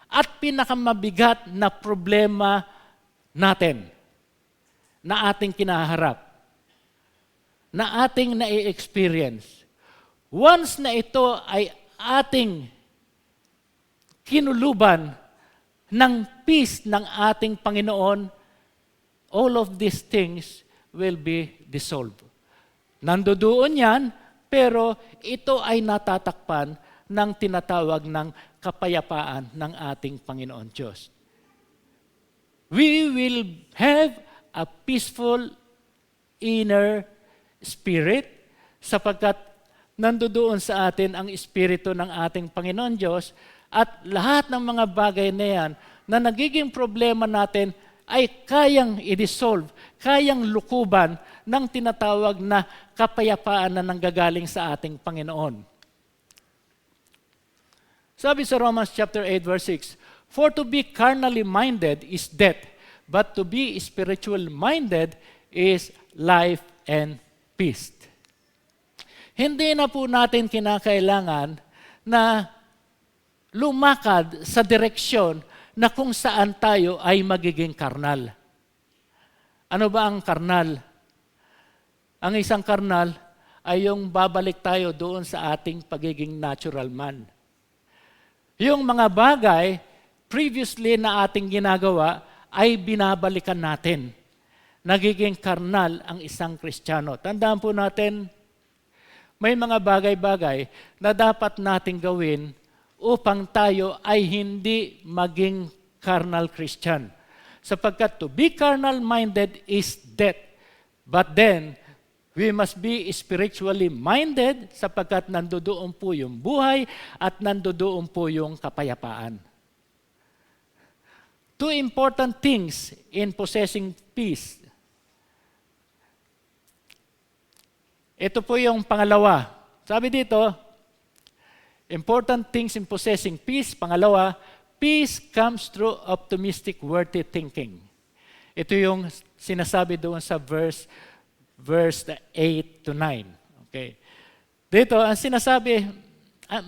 at pinakamabigat na problema natin na ating kinaharap. na ating nai-experience. Once na ito ay ating kinuluban ng peace ng ating Panginoon, all of these things will be dissolved. Nandoon yan, pero ito ay natatakpan ng tinatawag ng kapayapaan ng ating Panginoon Diyos. We will have a peaceful inner spirit sapagkat nandoon sa atin ang Espiritu ng ating Panginoon Diyos at lahat ng mga bagay na yan na nagiging problema natin ay kayang i-dissolve, kayang lukuban ng tinatawag na kapayapaan na nanggagaling sa ating Panginoon. Sabi sa Romans chapter 8 verse 6, "For to be carnally minded is death, but to be spiritual minded is life and peace." Hindi na po natin kinakailangan na lumakad sa direksyon na kung saan tayo ay magiging karnal. Ano ba ang karnal? Ang isang karnal ay yung babalik tayo doon sa ating pagiging natural man. Yung mga bagay previously na ating ginagawa ay binabalikan natin. Nagiging karnal ang isang Kristiyano. Tandaan po natin, may mga bagay-bagay na dapat nating gawin upang tayo ay hindi maging carnal Christian. Sapagkat to be carnal-minded is death. But then, we must be spiritually minded sapagkat nandoon po yung buhay at nandoon po yung kapayapaan. Two important things in possessing peace. Ito po yung pangalawa. Sabi dito, important things in possessing peace. Pangalawa, peace comes through optimistic, worthy thinking. Ito yung sinasabi doon sa verse 8 to 9. Okay. Dito, ang sinasabi,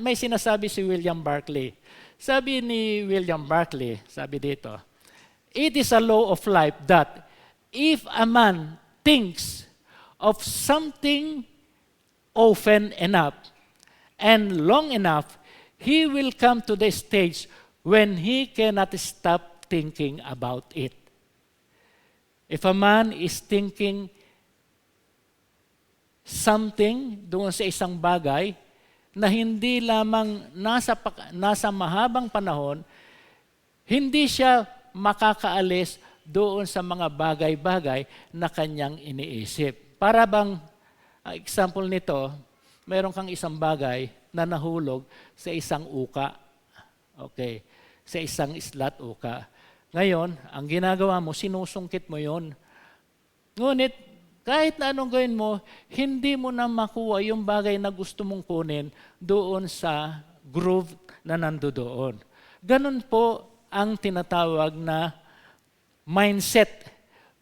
may sinasabi si William Barclay. Sabi ni William Barclay, sabi dito, "It is a law of life that if a man thinks of something often enough and long enough, he will come to the stage when he cannot stop thinking about it." If a man is thinking something doon sa isang bagay na hindi lamang nasa mahabang panahon, hindi siya makakaalis doon sa mga bagay-bagay na kanyang iniisip. Para bang, example nito, meron kang isang bagay na nahulog sa isang uka. Okay, sa isang islat uka. Ngayon, ang ginagawa mo, sinusungkit mo yon. Ngunit, kahit na anong gawin mo, hindi mo na makuha yung bagay na gusto mong kunin doon sa groove na nandoon. Ganun po ang tinatawag na mindset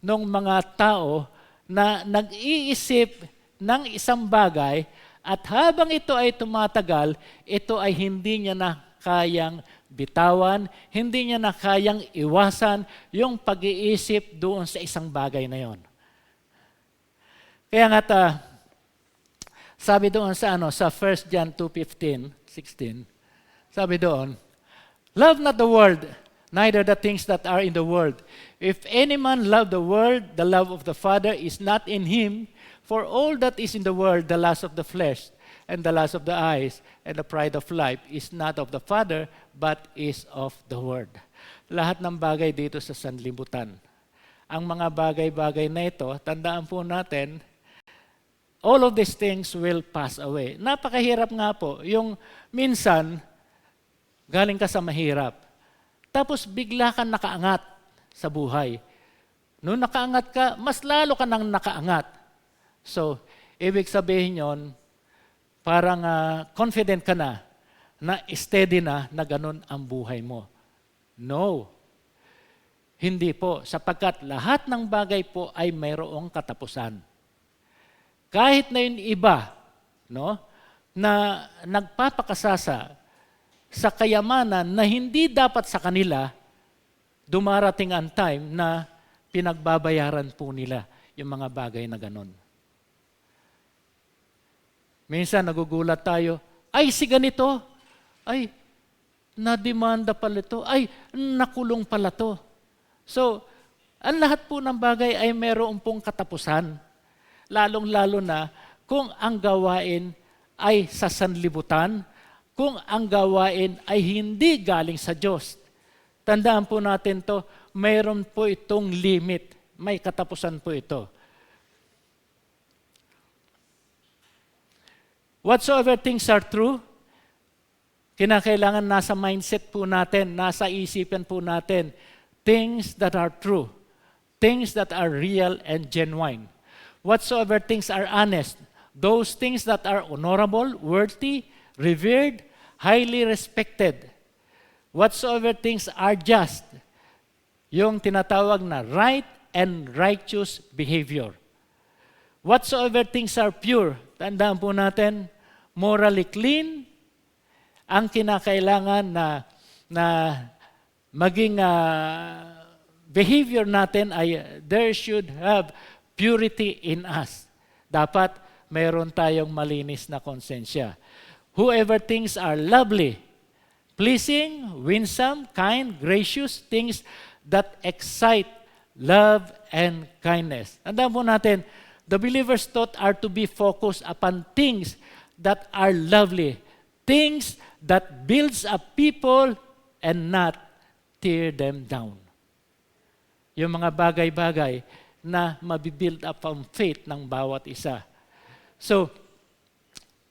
ng mga tao na nag-iisip ng isang bagay at habang ito ay tumatagal, ito ay hindi niya na kayang bitawan, hindi niya na kayang iwasan yung pag-iisip doon sa isang bagay na yon. Kaya nga sabi doon sa 1 John 2:15, 16, sabi doon, "Love not the world, neither the things that are in the world. If any man love the world, the love of the Father is not in him. For all that is in the world, the lust of the flesh, and the lust of the eyes, and the pride of life, is not of the Father, but is of the world." Lahat ng bagay dito sa sanlibutan. Ang mga bagay-bagay na ito, tandaan po natin, all of these things will pass away. Napakahirap nga po. Yung minsan, galing ka sa mahirap. Tapos bigla kang nakaangat sa buhay. Noong nakaangat ka, mas lalo ka nang nakaangat. So, ibig sabihin yon, parang confident ka na steady na ganun ang buhay mo. No. Hindi po. Sapagkat lahat ng bagay po ay mayroong katapusan. Kahit na yung iba, na nagpapakasasa sa kayamanan na hindi dapat sa kanila, dumarating ang time na pinagbabayaran po nila yung mga bagay na ganon. Minsan nagugulat tayo, ay si ganito, ay nademanda pala ito, ay nakulong pala to. So, ang lahat po ng bagay ay meron pong katapusan. Lalong-lalo na kung ang gawain ay sa sanlibutan, kung ang gawain ay hindi galing sa Diyos. Tandaan po natin to, mayroon po itong limit. May katapusan po ito. Whatsoever things are true, kinakailangan nasa mindset po natin, nasa isipan po natin, things that are true, things that are real and genuine. Whatsoever things are honest, those things that are honorable, worthy, revered, highly respected. Whatsoever things are just, yung tinatawag na right and righteous behavior. Whatsoever things are pure, tandaan po natin, morally clean, ang kinakailangan na maging behavior natin ay there should have purity in us. Dapat mayroon tayong malinis na konsensya. Whoever things are lovely, pleasing, winsome, kind, gracious, things that excite love and kindness. Tandaan po natin, the believer's thoughts are to be focused upon things that are lovely, things that builds up people and not tear them down. Yung mga bagay-bagay na mabibuild up ang faith ng bawat isa. So,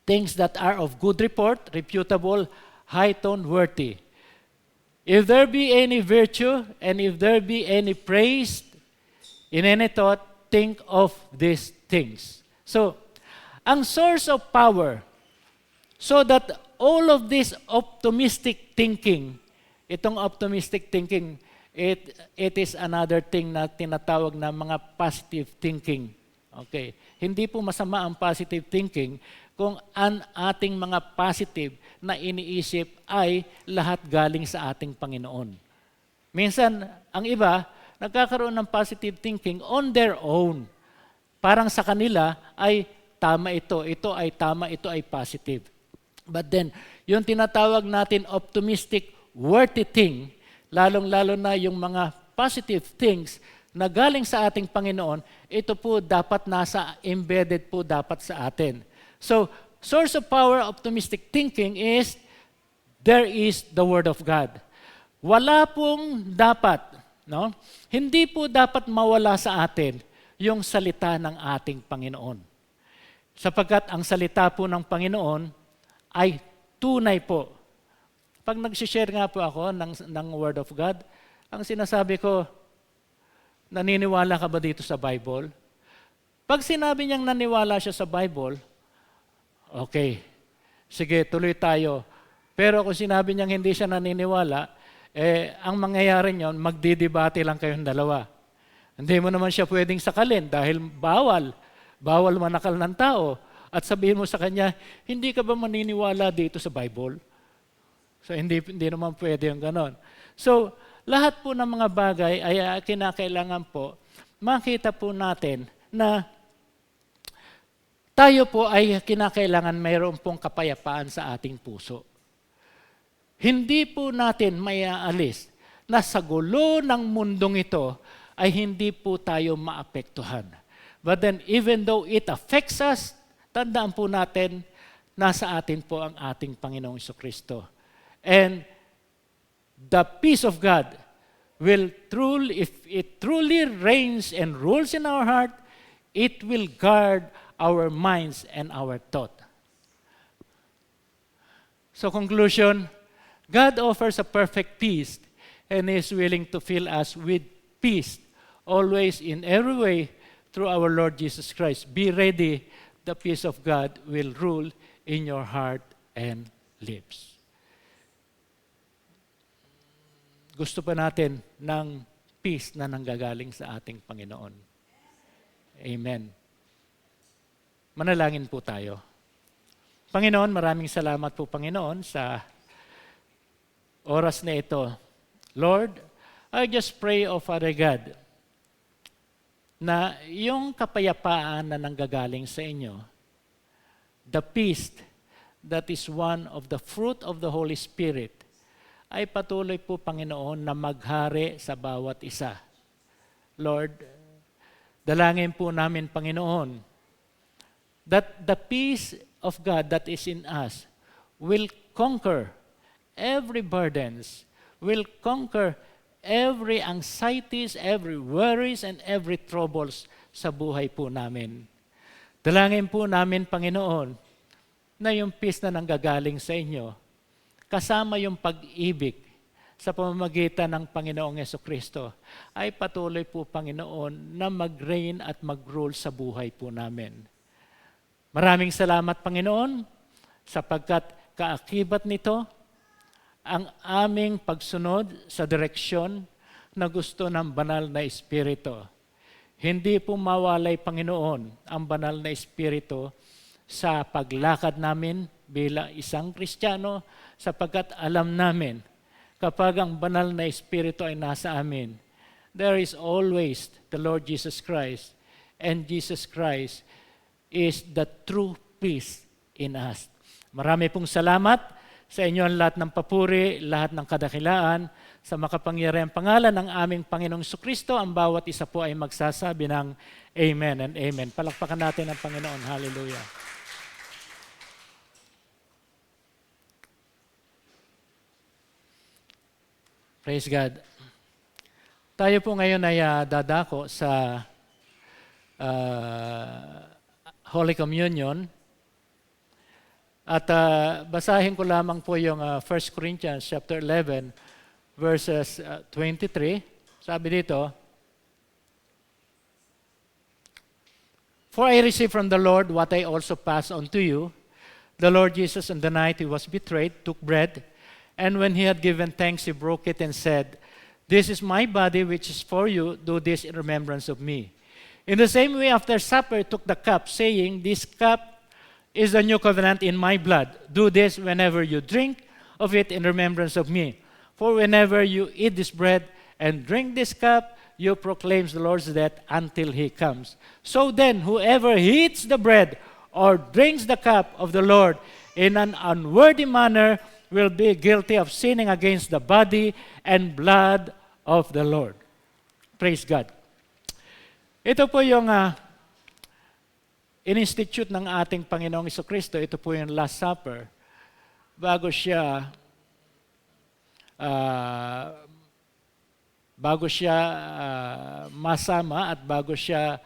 things that are of good report, reputable, high-tone, worthy. If there be any virtue and if there be any praise in any thought, think of these things. So, ang source of power, so that all of this optimistic thinking, itong optimistic thinking, it is another thing na tinatawag na mga positive thinking. Okay. Hindi po masama ang positive thinking kung ang ating mga positive na iniisip ay lahat galing sa ating Panginoon. Minsan, ang iba, nagkakaroon ng positive thinking on their own. Parang sa kanila ay tama ito ay tama, ito ay positive. But then, yung tinatawag natin optimistic, worthy thing, lalong-lalo na yung mga positive things na galing sa ating Panginoon, ito po dapat embedded po dapat sa atin. So, source of power, optimistic thinking is, there is the Word of God. Wala pong dapat, no? Hindi po dapat mawala sa atin yung salita ng ating Panginoon. Sapagkat ang salita po ng Panginoon ay tunay po. Pag nag-share nga po ako ng Word of God, ang sinasabi ko, naniniwala ka ba dito sa Bible? Pag sinabi niyang naniwala siya sa Bible, okay, sige, tuloy tayo. Pero kung sinabi niyang hindi siya naniniwala, ang mangyayari niyon, magdidebate lang kayong dalawa. Hindi mo naman siya pwedeng sakalin dahil bawal manakal ng tao. At sabihin mo sa kanya, hindi ka ba maniniwala dito sa Bible? So hindi naman pwede yung ganon. So lahat po ng mga bagay ay kinakailangan po, makita po natin na tayo po ay kinakailangan mayroon pong kapayapaan sa ating puso. Hindi po natin maiaalis na sa gulo ng mundong ito ay hindi po tayo maapektuhan. But then even though it affects us, tandaan po natin, nasa atin po ang ating Panginoong Jesucristo. And the peace of God will truly, if it truly reigns and rules in our heart, it will guard our minds and our thought. So conclusion, God offers a perfect peace and is willing to fill us with peace always in every way through our Lord Jesus Christ. Be ready, the peace of God will rule in your heart and lips. Gusto pa natin ng peace na nanggagaling sa ating Panginoon. Amen. Manalangin po tayo. Panginoon, maraming salamat po, Panginoon, sa oras na ito. Lord, I just pray, O Father God, na yung kapayapaan na nanggagaling sa inyo, the peace that is one of the fruit of the Holy Spirit ay patuloy po, Panginoon, na maghari sa bawat isa. Lord, dalangin po namin, Panginoon, that the peace of God that is in us will conquer every burdens, will conquer every anxieties, every worries, and every troubles sa buhay po namin. Dalangin po namin, Panginoon, na yung peace na nanggagaling sa inyo, kasama yung pag-ibig sa pamamagitan ng Panginoong Jesucristo, ay patuloy po, Panginoon, na mag-reign at mag-rule sa buhay po namin. Maraming salamat, Panginoon, sapagkat kaakibat nito ang aming pagsunod sa direksyon na gusto ng banal na Espiritu. Hindi po mawalay, Panginoon, ang banal na Espiritu sa paglakad namin bilang isang Kristiyano, sapagkat alam namin, kapag ang banal na Espiritu ay nasa amin, there is always the Lord Jesus Christ, and Jesus Christ is the true peace in us. Marami pong salamat sa inyo ang lahat ng papuri, lahat ng kadakilaan, sa makapangyarihang pangalan ng aming Panginoong Jesucristo, ang bawat isa po ay magsasabi ng Amen and Amen. Palakpakan natin ang Panginoon. Hallelujah. Praise God. Tayo po ngayon ay dadako sa Holy Communion. At basahin ko lamang po yung 1 Corinthians chapter 11 verses 23. Sabi dito, "For I received from the Lord what I also passed on to you. The Lord Jesus, on the night he was betrayed, took bread, and when he had given thanks, he broke it and said, 'This is my body which is for you. Do this in remembrance of me.' In the same way, after supper, he took the cup, saying, 'This cup is the new covenant in my blood. Do this whenever you drink of it in remembrance of me. For whenever you eat this bread and drink this cup, you proclaim the Lord's death until he comes. So then, whoever eats the bread or drinks the cup of the Lord in an unworthy manner will be guilty of sinning against the body and blood of the Lord." Praise God. Ito po yung in-institute ng ating Panginoong Jesucristo. Ito po yung Last Supper. Bago siya masama at bago siya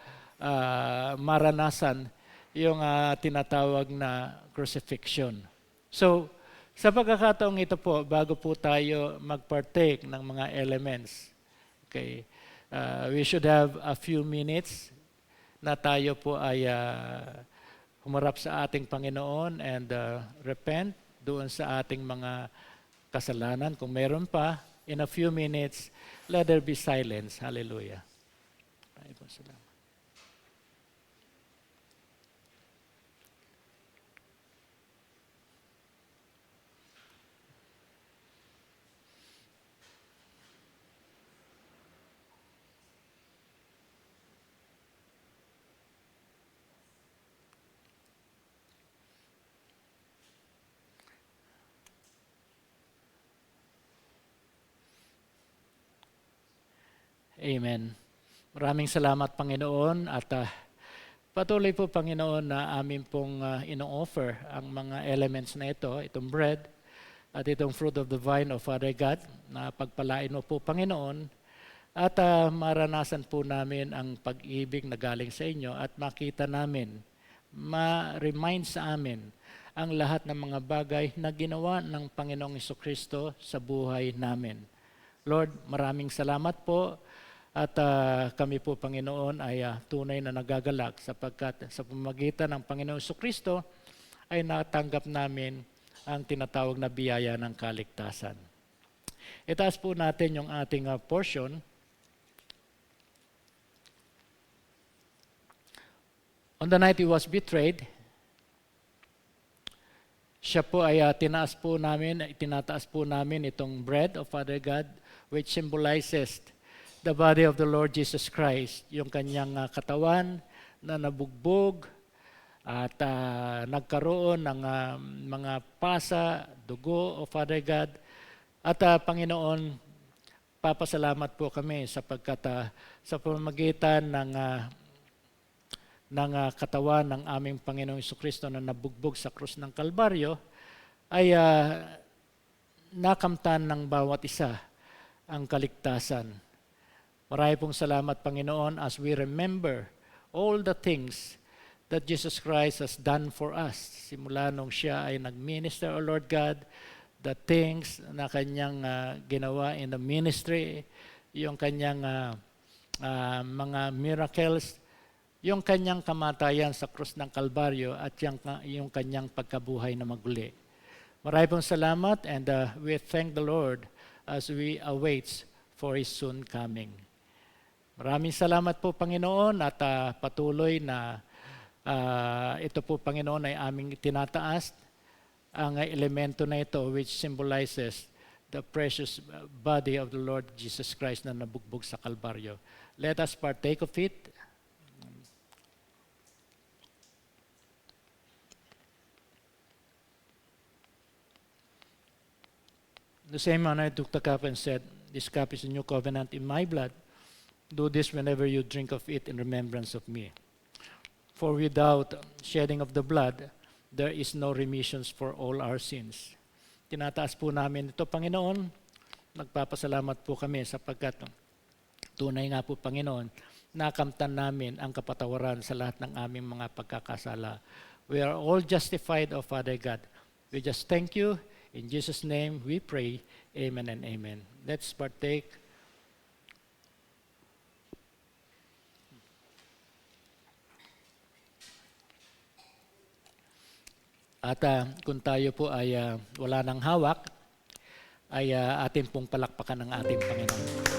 maranasan yung tinatawag na crucifixion. So, sa pagkakataong ito po, bago po tayo mag-partake ng mga elements, okay, we should have a few minutes na tayo po ay humarap sa ating Panginoon and repent doon sa ating mga kasalanan. Kung meron pa, in a few minutes, let there be silence. Hallelujah. Maraming po salamat. Amen. Maraming salamat, Panginoon, at patuloy po, Panginoon, na amin pong ino-offer ang mga elements na ito, itong bread at itong fruit of the vine of Father God, na pagpalain mo po, Panginoon, at maranasan po namin ang pag-ibig na galing sa inyo at makita namin, ma-remind sa amin ang lahat ng mga bagay na ginawa ng Panginoong Jesucristo sa buhay namin. Lord, maraming salamat po. At kami po, Panginoon, ay tunay na nagagalak sapagkat sa pamamagitan ng Panginoong Jesucristo ay natanggap namin ang tinatawag na biyaya ng kaligtasan. Itaas po natin yung ating portion. On the night he was betrayed, siya po ay tinataas po namin itong bread of Father God, which symbolizes the body of the Lord Jesus Christ, yung kanyang katawan na nabugbog at nagkaroon ng mga pasa, dugo, O Father God. At Panginoon, papasalamat po kami sapagkat sa pamamagitan ng katawan ng aming Panginoong Jesucristo na nabugbog sa krus ng Kalbaryo, ay nakamtan ng bawat isa ang kaligtasan. Marami pong salamat, Panginoon, as we remember all the things that Jesus Christ has done for us. Simula nung siya ay nag-minister, O Lord God, the things na kanyang ginawa in the ministry, yung kanyang mga miracles, yung kanyang kamatayan sa krus ng Kalbaryo at yung kanyang pagkabuhay na maguli. Marami pong salamat, and we thank the Lord as we await for His soon coming. Maraming salamat po, Panginoon, at patuloy na ito po, Panginoon, ay aming tinataas ang elemento na ito which symbolizes the precious body of the Lord Jesus Christ na nabugbog sa Kalbaryo. Let us partake of it. The same manner I took the cup and said, "This cup is a new covenant in my blood. Do this whenever you drink of it in remembrance of me. For without shedding of the blood, there is no remissions for all our sins." Tinataas po namin ito, Panginoon. Nagpapasalamat po kami sapagkat tunay nga po, Panginoon, nakamtan namin ang kapatawaran sa lahat ng aming mga pagkakasala. We are all justified, O Father God. We just thank you. In Jesus' name we pray. Amen and amen. Let's partake. At kung tayo po ay wala ng hawak, ay atin pong palakpakan ng ating Panginoon.